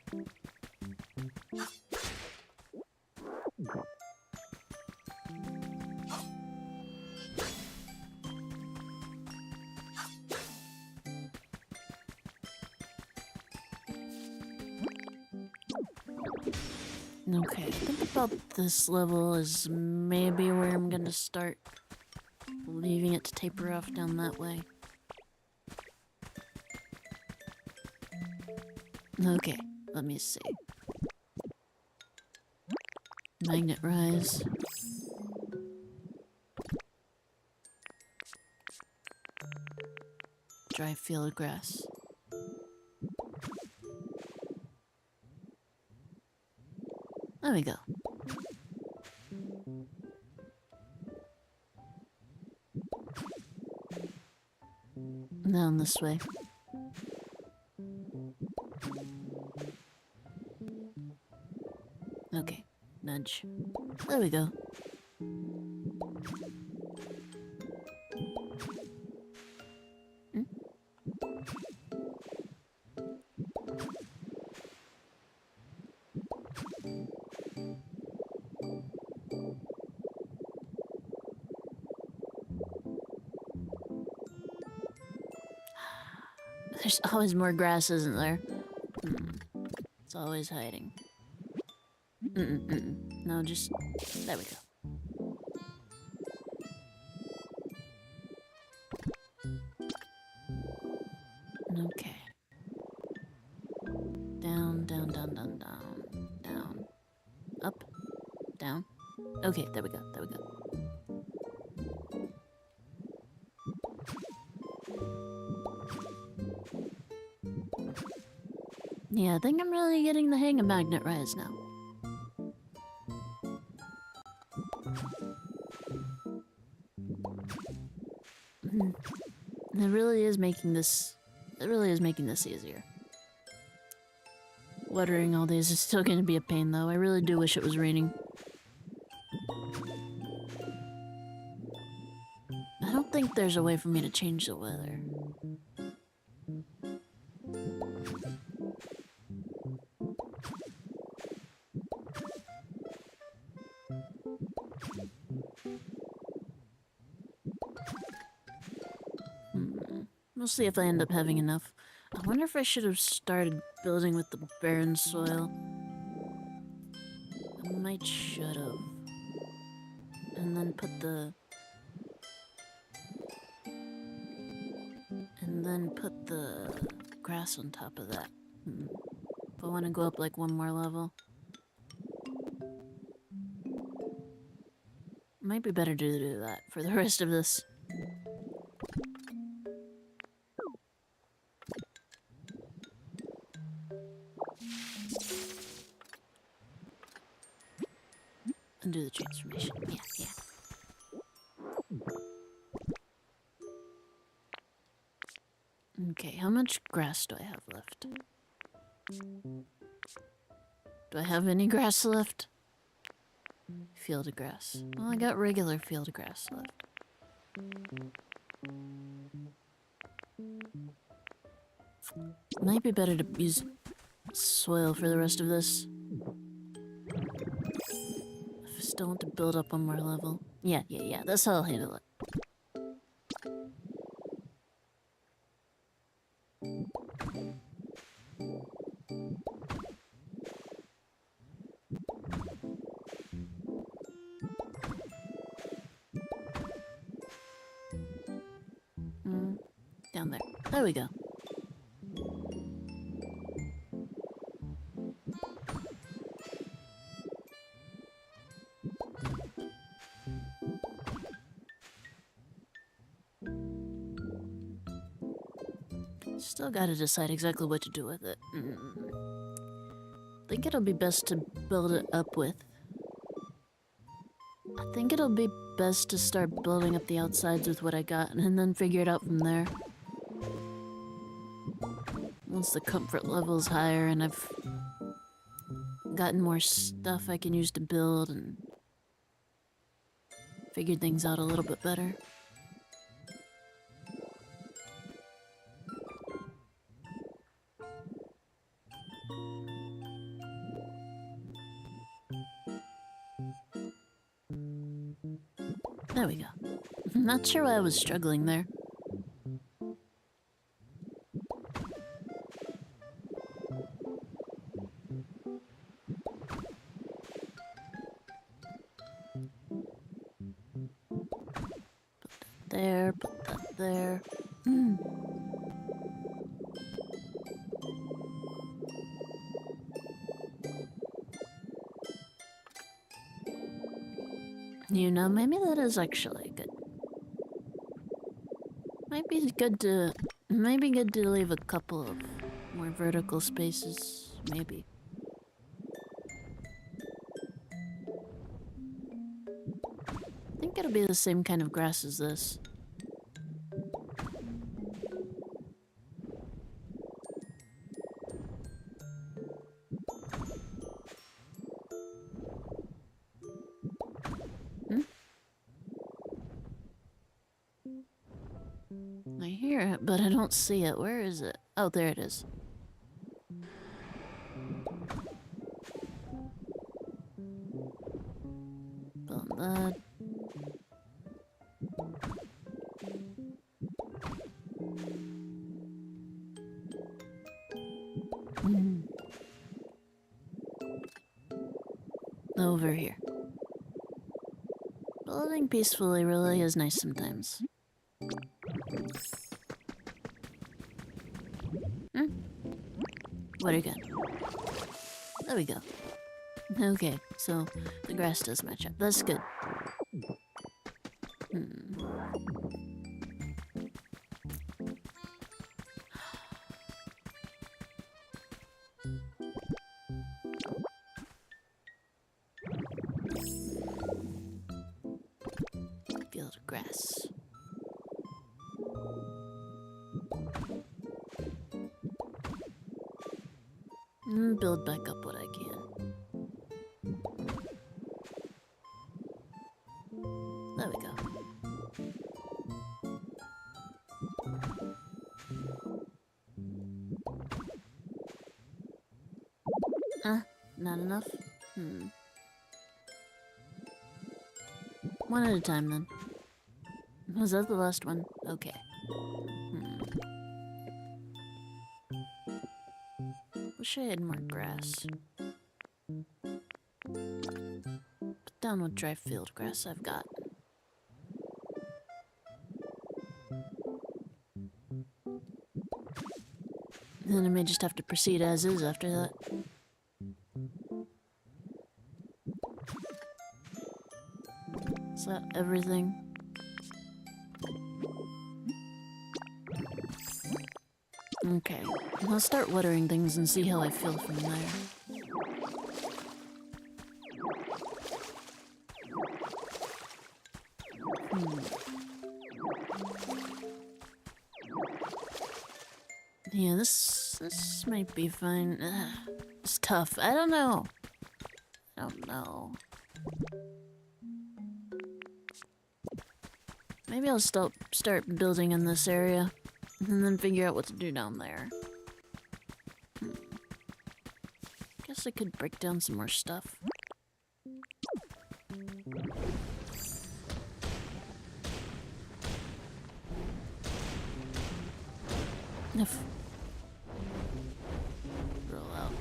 Okay, I think about this level is maybe where I'm gonna start leaving it to taper off down that way. Okay, let me see. Magnet rise. Dry field grass. There we go. Down this way. Okay, nudge. There we go. Hmm? There's always more grass, isn't there? It's always hiding. No, just... There we go. Okay. Down, down, down, down, down, down. Up, down. Okay, there we go, there we go. Yeah, I think I'm really getting the hang of Magnet Rise now. It really is making this... It really is making this easier. Watering all these is still gonna be a pain, though. I really do wish it was raining. I don't think there's a way for me to change the weather. We'll see if I end up having enough. I wonder if I should have started building with the barren soil. I might should have. And then put the... And then put the grass on top of that. If I want to go up like one more level. Might be better to do that for the rest of this. Undo the transformation. Yeah. Okay, how much grass do I have left? Do I have any grass left? Field of grass. Well, I got regular field of grass left. Might be better to use soil for the rest of this. I still want to build up one more level. Yeah. That's how I'll handle it. Down there. There we go. Still gotta decide exactly what to do with it. Think it'll be best to build it up with. I think it'll be best to start building up the outsides with what I got and then figure it out from there. Once the comfort level's higher and I've gotten more stuff I can use to build and figured things out a little bit better. There we go. Not sure why I was struggling there. there, put that there. Hmm. You know, maybe that is actually good. Might be good to leave a couple of more vertical spaces, maybe. I think it'll be the same kind of grass as this. I hear it, but I don't see it. Where is it? Oh, there it is. Build that. Over here. Building peacefully really is nice sometimes. What again? There we go. Okay, so the grass does match up. That's good. Field of grass. Build back up what I can. There we go. Not enough? One at a time then. Was that the last one? Okay. Wish I had more grass. Put down what dry field grass I've got. Then I may just have to proceed as is after that. Is that everything? Okay, I'll start watering things and see how I feel from there. Yeah, this might be fine. It's tough. I don't know. Maybe I'll start building in this area, and then figure out what to do down there. Guess I could break down some more stuff. If roll out.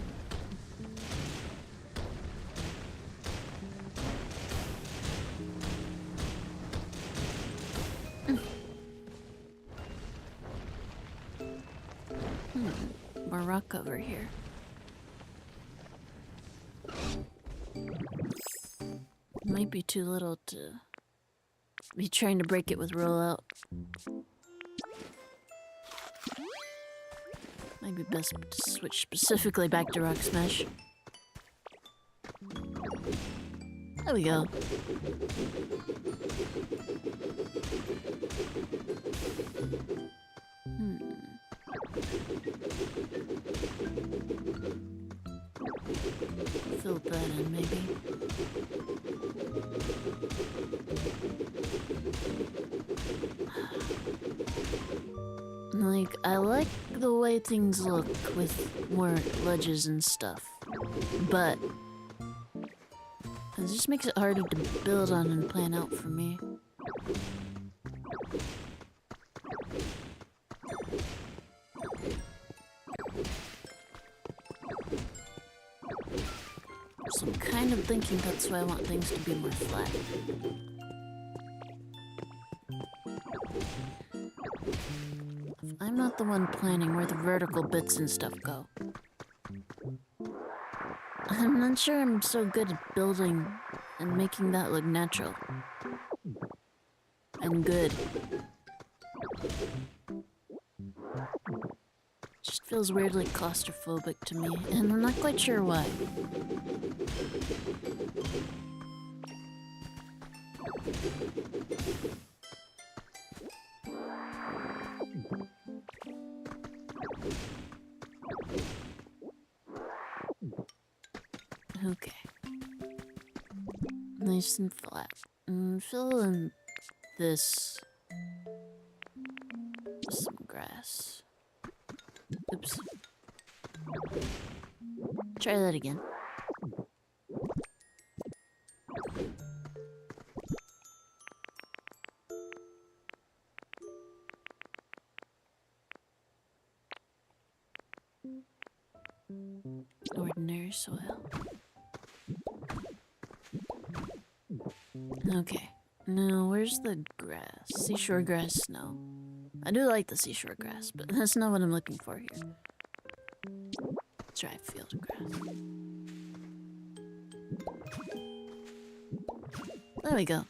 More rock over here. Might be too little to be trying to break it with rollout. Might be best to switch specifically back to Rock Smash. There we go. Fill that in, maybe. Like, I like the way things look with more ledges and stuff, but it just makes it harder to build on and plan out for me. So I'm kind of thinking that's why I want things to be more flat. not the one planning where the vertical bits and stuff go. I'm not sure I'm so good at building and making that look natural. And good. Just feels weirdly claustrophobic to me, and I'm not quite sure why. Okay. Nice and flat. Fill in this. Some grass. Oops. Try that again. Ordinary soil. Okay. Now, where's the grass? Seashore grass? No. I do like the seashore grass, but that's not what I'm looking for here. Try field grass. There we go.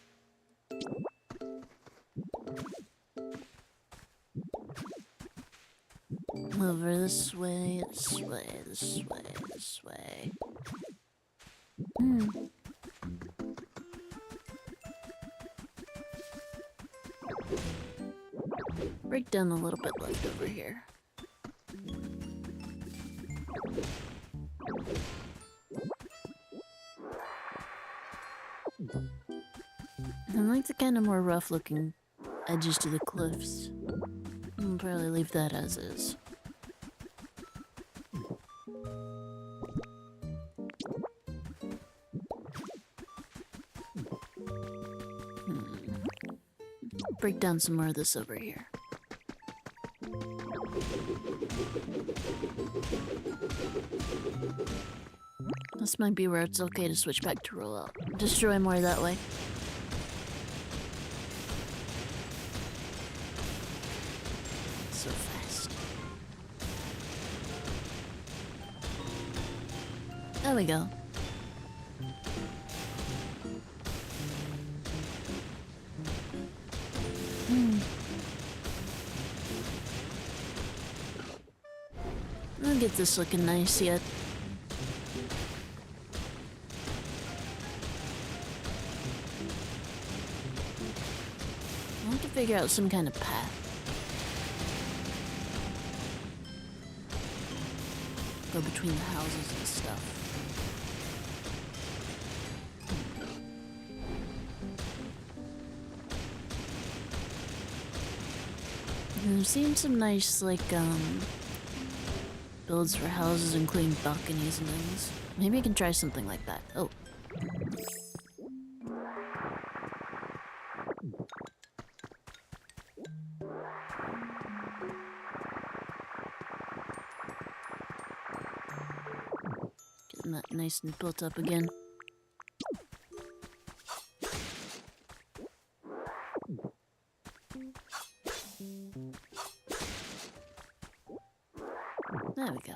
Over this way, this way, this way, this way. Break down a little bit left over here. I like the kind of more rough looking edges to the cliffs. I'll probably leave that as is. Break down some more of this over here. This might be where it's okay to switch back to rollout. Destroy more that way. So fast. There we go. I'll get this looking nice yet. I'll have to figure out some kind of path. Go between the houses and stuff. And I've seen some nice, like, builds for houses, including balconies and things. Maybe I can try something like that. Oh. Getting that nice and built up again. There we go.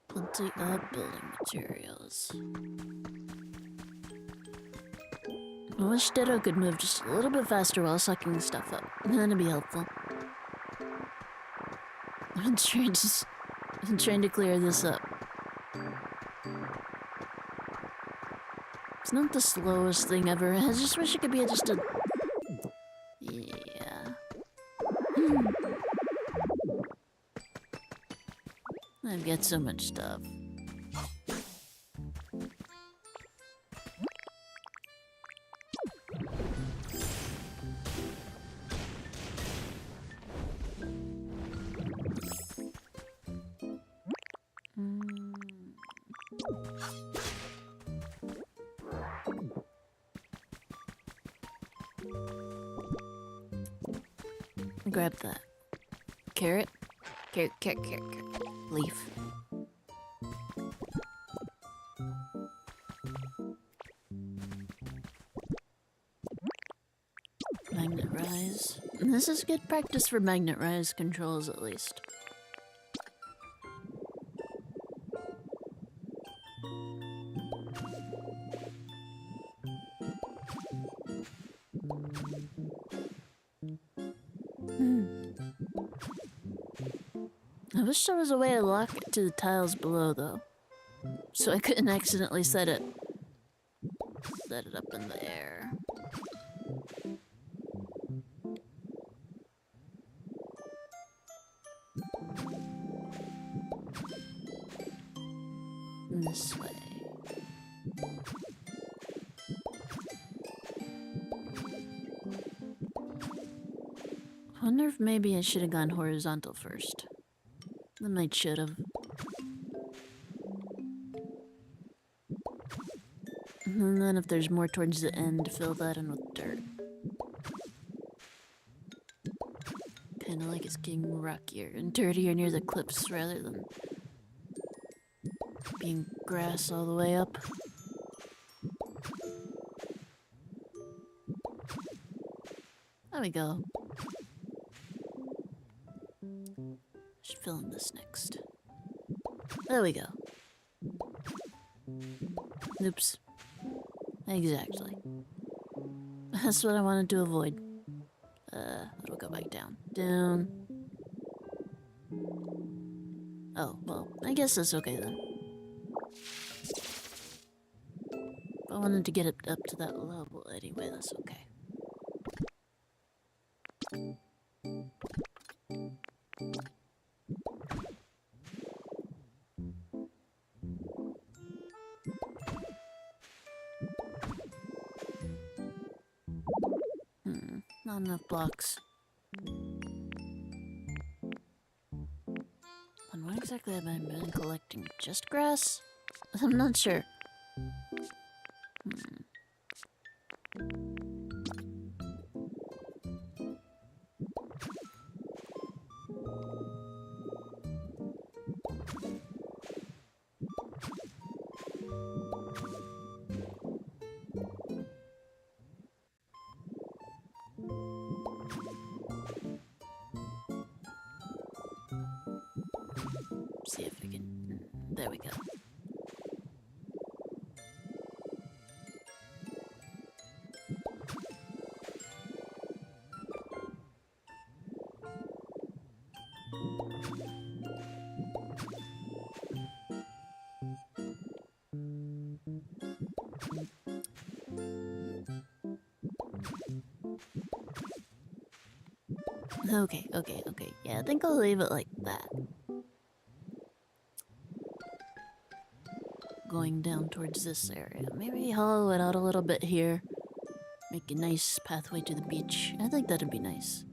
Plenty of building materials. I wish Ditto could move just a little bit faster while sucking the stuff up. That'd be helpful. I'm trying to clear this up. It's not the slowest thing ever. I just wish it could be just a... Yeah. I've got so much stuff. Grab that. Carrot? Carrot. Leaf. This is good practice for magnet rise controls, at least. I wish there was a way to lock it to the tiles below, though. So I couldn't accidentally set it up in the air. This way. I wonder if maybe I should have gone horizontal first. I might should have. And then if there's more towards the end, fill that in with dirt. Kinda like it's getting rockier and dirtier near the cliffs rather than being grass all the way up. There we go. Should fill in this next. There we go. Oops. Exactly. That's what I wanted to avoid. It'll go back down. Down. Oh, well, I guess that's okay then. If I wanted to get it up to that level anyway, that's okay. Not enough blocks. And what exactly have I been collecting? Just grass? I'm not sure. See if we can... There we go. Okay. Yeah, I think I'll leave it like that. Going down towards this area. Maybe hollow it out a little bit here. Make a nice pathway to the beach. I think that'd be nice.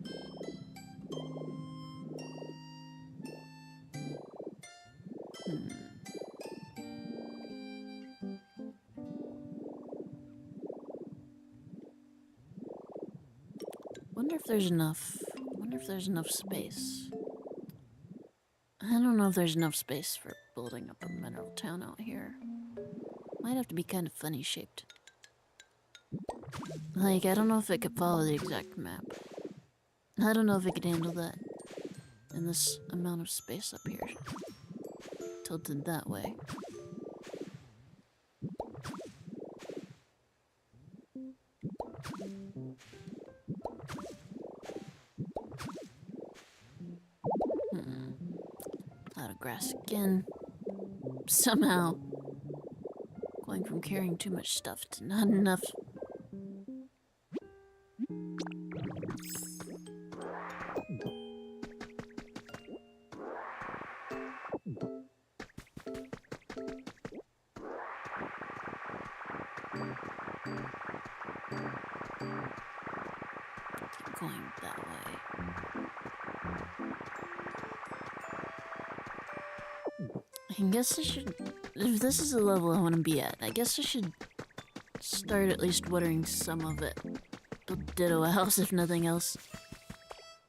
Wonder if there's enough space. I don't know if there's enough space for building up a mineral town out here. Might have to be kind of funny shaped. Like, I don't know if it could follow the exact map. I don't know if it could handle that in this amount of space up here. Tilted that way. Out of grass again. Somehow. Going from carrying too much stuff to not enough. Keep going that way. I guess I should, if this is the level I want to be at, I guess I should start at least watering some of it. Build ditto a house if nothing else.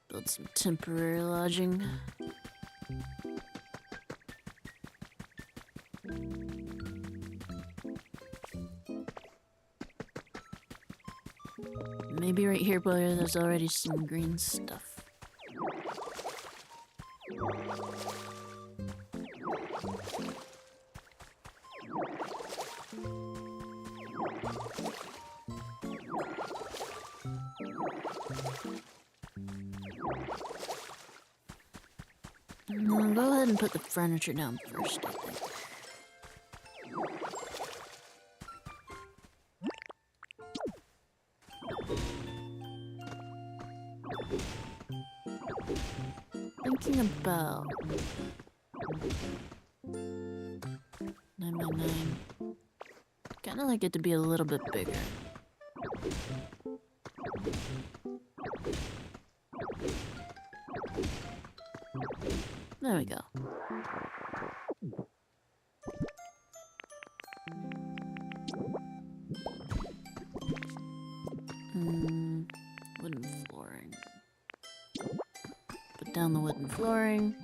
Build some temporary lodging. Maybe right here where there's already some green stuff. Go ahead and put the furniture down first, I think. Thinking about 9x9. Kinda like it to be a little bit bigger. There we go. Wooden flooring. Put down the wooden flooring.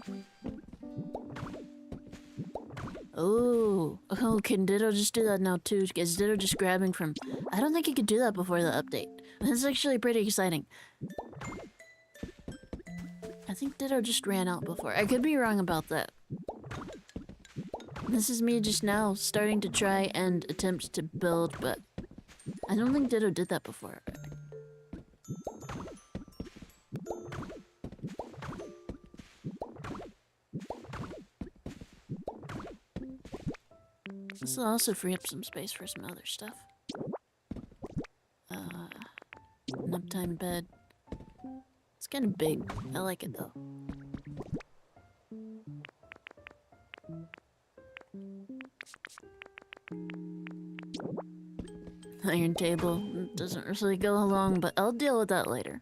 Oh, can Ditto just do that now too? Is Ditto just grabbing from... I don't think he could do that before the update. That's actually pretty exciting. I think Ditto just ran out before. I could be wrong about that. This is me just now starting to try and attempt to build, but I don't think Ditto did that before. This will also free up some space for some other stuff. An uptime bed. It's kind of big. I like it though. Iron table. Doesn't really go along, but I'll deal with that later.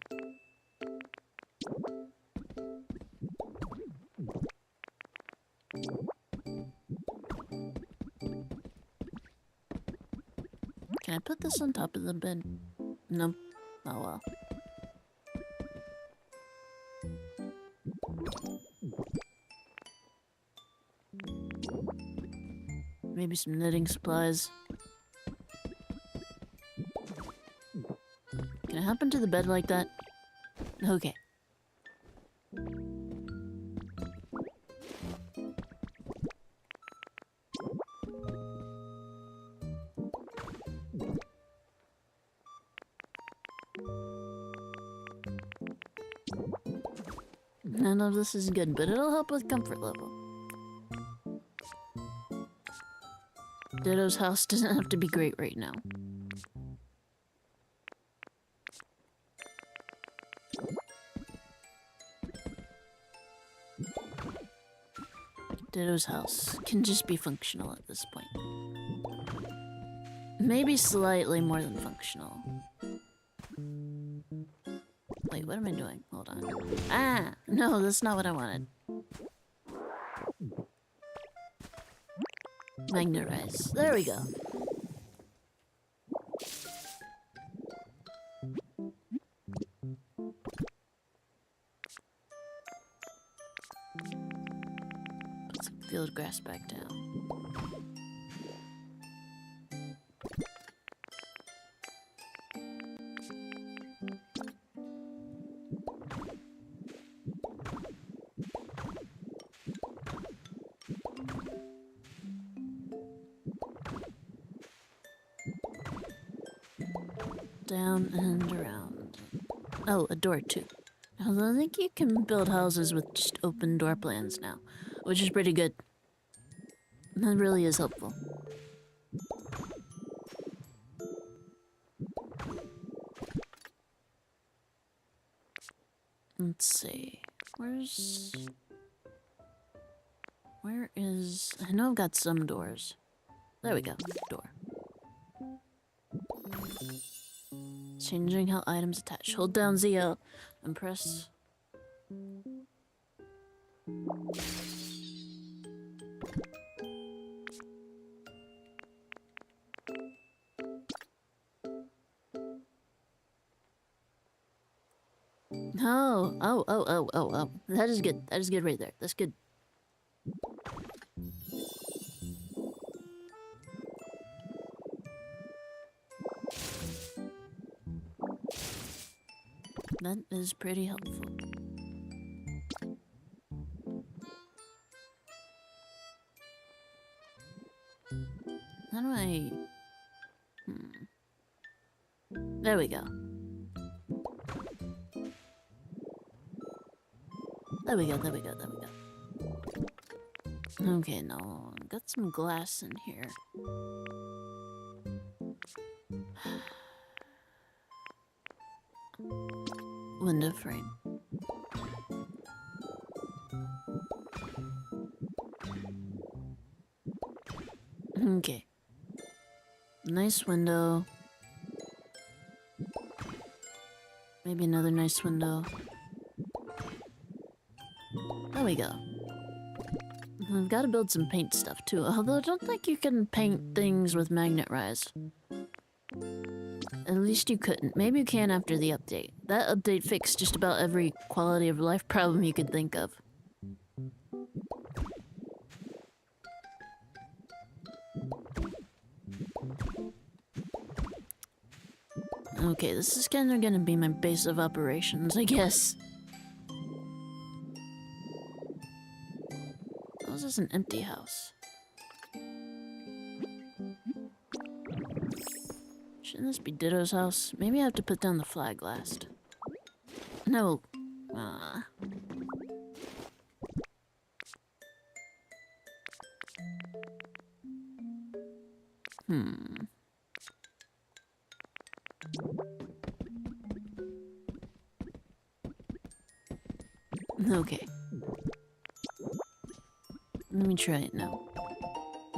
Can I put this on top of the bed? Nope. Oh well. Maybe some knitting supplies. Can I hop into the bed like that? Okay. None of this is good, but it'll help with comfort level. Ditto's house doesn't have to be great right now. Ditto's house can just be functional at this point. Maybe slightly more than functional. Wait, what am I doing? Hold on. Ah! No, that's not what I wanted. Magnetize. There we go. Put some field grass back down. Down and around. Oh, a door too. Although I think you can build houses with just open door plans now, which is pretty good. That really is helpful. Let's see. Where is... I know I've got some doors. There we go. Door. Changing how items attach. Hold down ZL and press. Oh. That is good. That is good right there. That's good. That is pretty helpful. How do I... There we go. There we go, there we go, there we go. Okay, no, got some glass in here. Window frame. Okay. Nice window. Maybe another nice window. There we go. I've got to build some paint stuff too, although I don't think you can paint things with magnet rise. At least you couldn't. Maybe you can after the update. That update fixed just about every quality of life problem you could think of. Okay, this is kind of gonna be my base of operations, I guess. How is this an empty house? Shouldn't this be Ditto's house? Maybe I have to put down the flag last. No. Okay. Let me try it now.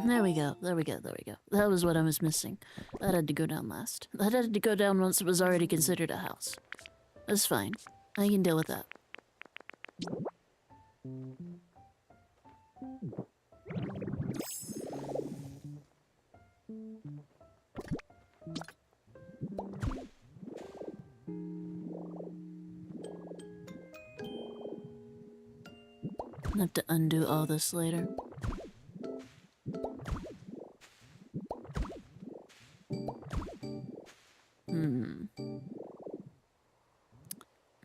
There we go, there we go, there we go. That was what I was missing. That had to go down last. That had to go down once it was already considered a house. That's fine. I can deal with that. I have to undo all this later.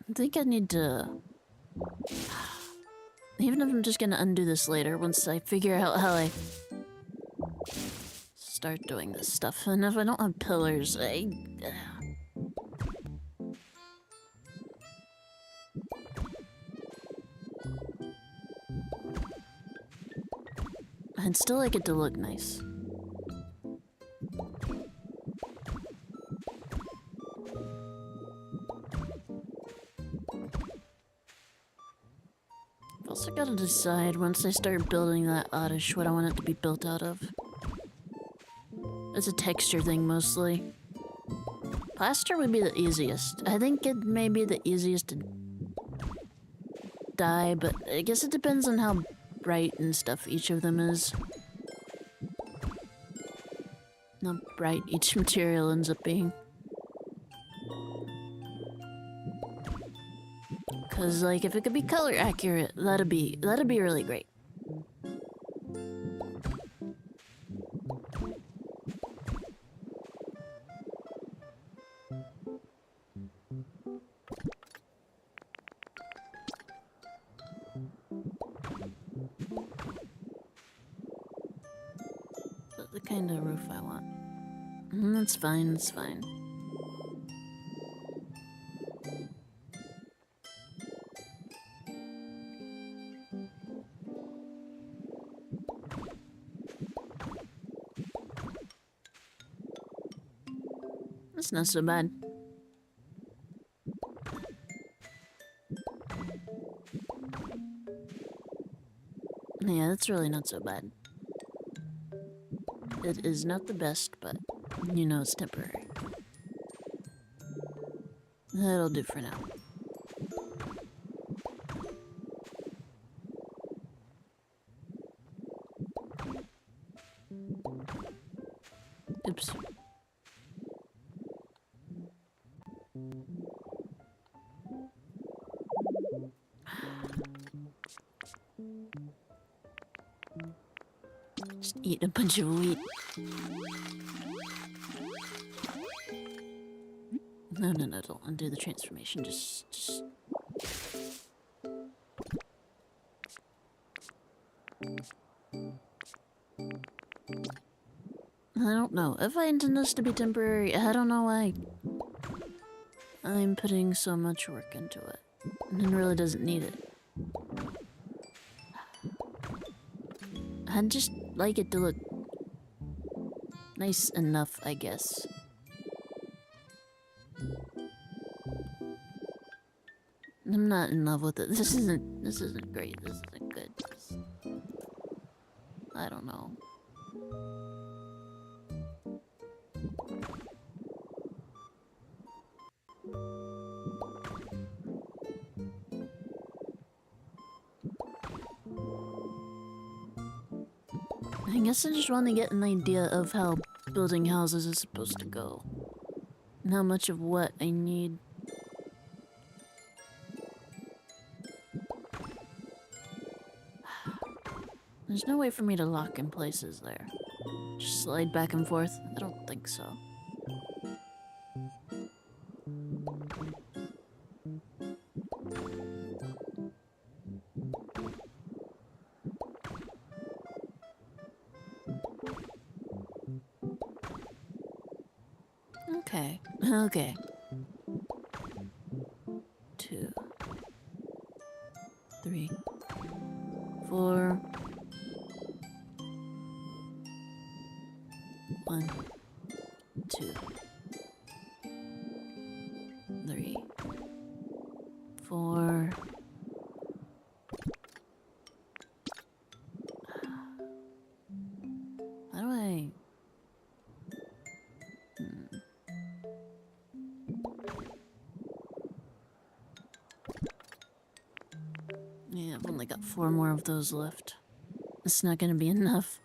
I think I need to... Even if I'm just gonna undo this later, once I figure out how I start doing this stuff. And if I don't have pillars, I'd still like it to look nice. I've also got to decide once I start building that oddish what I want it to be built out of. It's a texture thing mostly. Plaster would be the easiest. I think it may be the easiest to dye, but I guess it depends on how bright and stuff each of them is. How bright each material ends up being. Cause like if it could be color accurate, that'd be really great. That's the kind of roof I want. That's fine, that's fine. That's not so bad. Yeah, that's really not so bad. It is not the best, but you know it's temporary. That'll do for now. Oops. Just eat a bunch of wheat. No, don't undo the transformation. Just... I don't know. If I intend this to be temporary, I don't know why I'm putting so much work into it. And it really doesn't need it. I'd just like it to look nice enough, I guess. I'm not in love with it. This isn't great. This isn't good. I don't know. I guess I just want to get an idea of how building houses is supposed to go. And how much of what I need. There's no way for me to lock in places there. Just slide back and forth? I don't think so. Okay. 2, 3, 4. 1, 2, 3, 4. How do I... Yeah, I've only got 4 more of those left. It's not gonna be enough.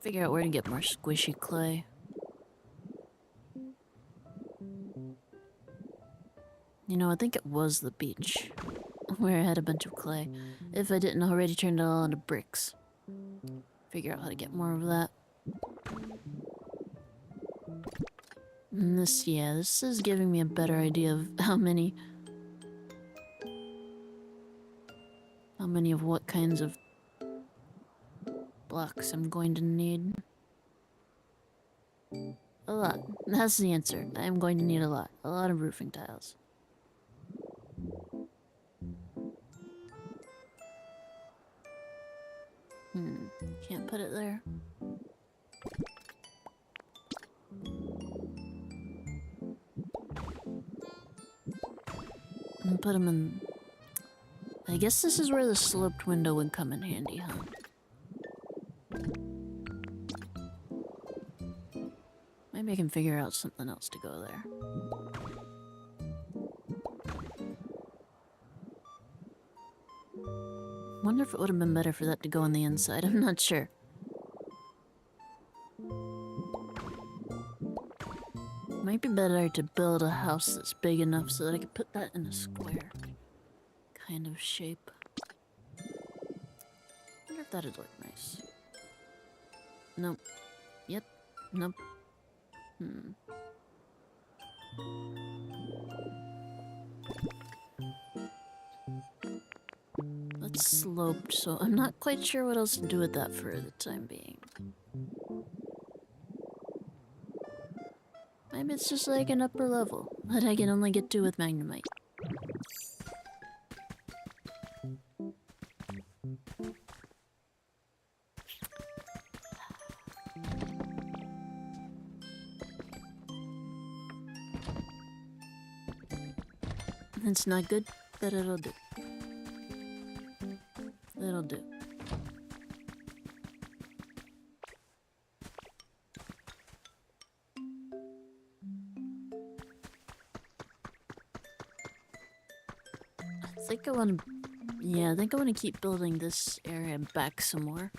Figure out where to get more squishy clay. You know, I think it was the beach where I had a bunch of clay. If I didn't already turn it all into bricks. Figure out how to get more of that. And this is giving me a better idea of how many of what kinds of blocks I'm going to need. A lot. That's the answer. I'm going to need a lot. A lot of roofing tiles. Can't put it there. And put them in... I guess this is where the sloped window would come in handy, huh? Maybe I can figure out something else to go there. Wonder if it would have been better for that to go on the inside. I'm not sure. Might be better to build a house that's big enough so that I could put that in a square kind of shape. Wonder if that'd look nice. Nope. Yep. Nope. That's sloped, so I'm not quite sure what else to do with that for the time being. Maybe it's just like an upper level that I can only get to with Magnemite. It's not good, but it'll do. It'll do. I think I want to... Yeah, I think I want to keep building this area back some more.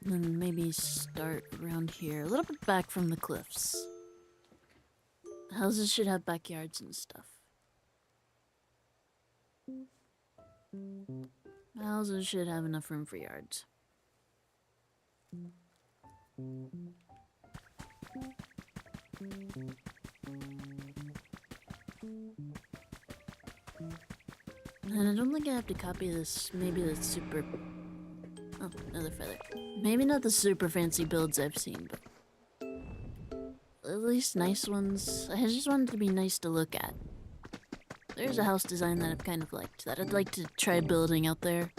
And then maybe start around here, a little bit back from the cliffs. Houses should have backyards and stuff. Houses should have enough room for yards. And I don't think I have to copy this. Maybe the super... Oh, another feather. Maybe not the super fancy builds I've seen, but... at least nice ones. I just want it to be nice to look at. There's a house design that I've kind of liked, that I'd like to try building out there.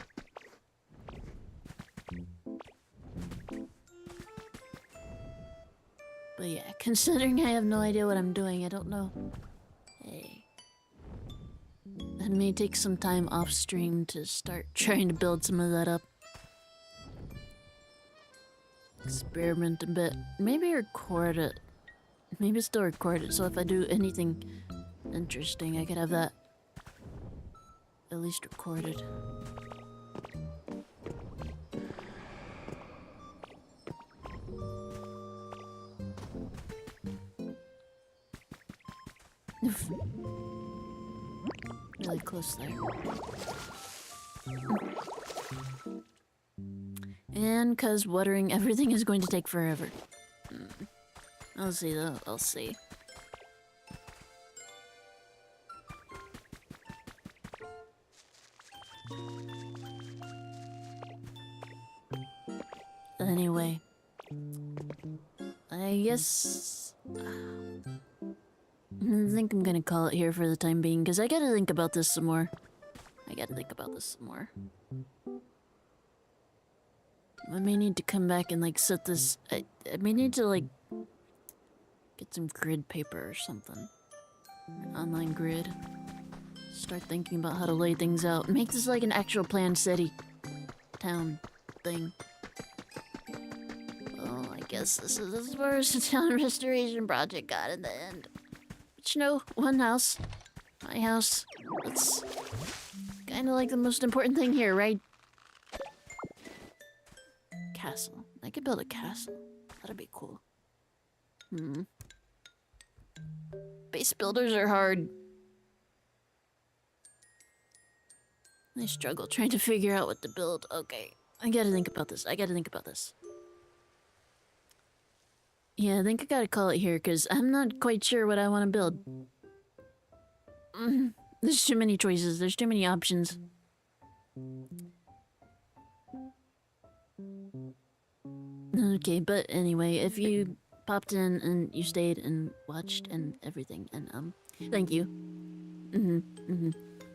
But yeah, considering I have no idea what I'm doing, I don't know. Hey. That may take some time off stream to start trying to build some of that up. Experiment a bit. Maybe record it. Maybe still record it, so if I do anything interesting, I could have that at least recorded. Really close there. And cause watering everything is going to take forever. I'll see though, I'll see. Anyway, I guess I think I'm gonna call it here for the time being, because I gotta think about this some more. I may need to come back and like set this. I may need to like get some grid paper or something. An online grid. Start thinking about how to lay things out. Make this like an actual planned city, town thing. Well, I guess this is as far as the town restoration project got in the end. But you know, one house, my house. That's kind of like the most important thing here, right? Castle. I could build a castle. That'd be cool. Base builders are hard. I struggle trying to figure out what to build. Okay, I gotta think about this. Yeah, I think I gotta call it here, because I'm not quite sure what I want to build. There's too many choices. There's too many options. Okay, but anyway, if you popped in and you stayed and watched and everything, and thank you.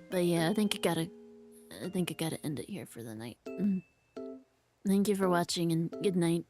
But yeah, I think I gotta end it here for the night. Thank you for watching and good night.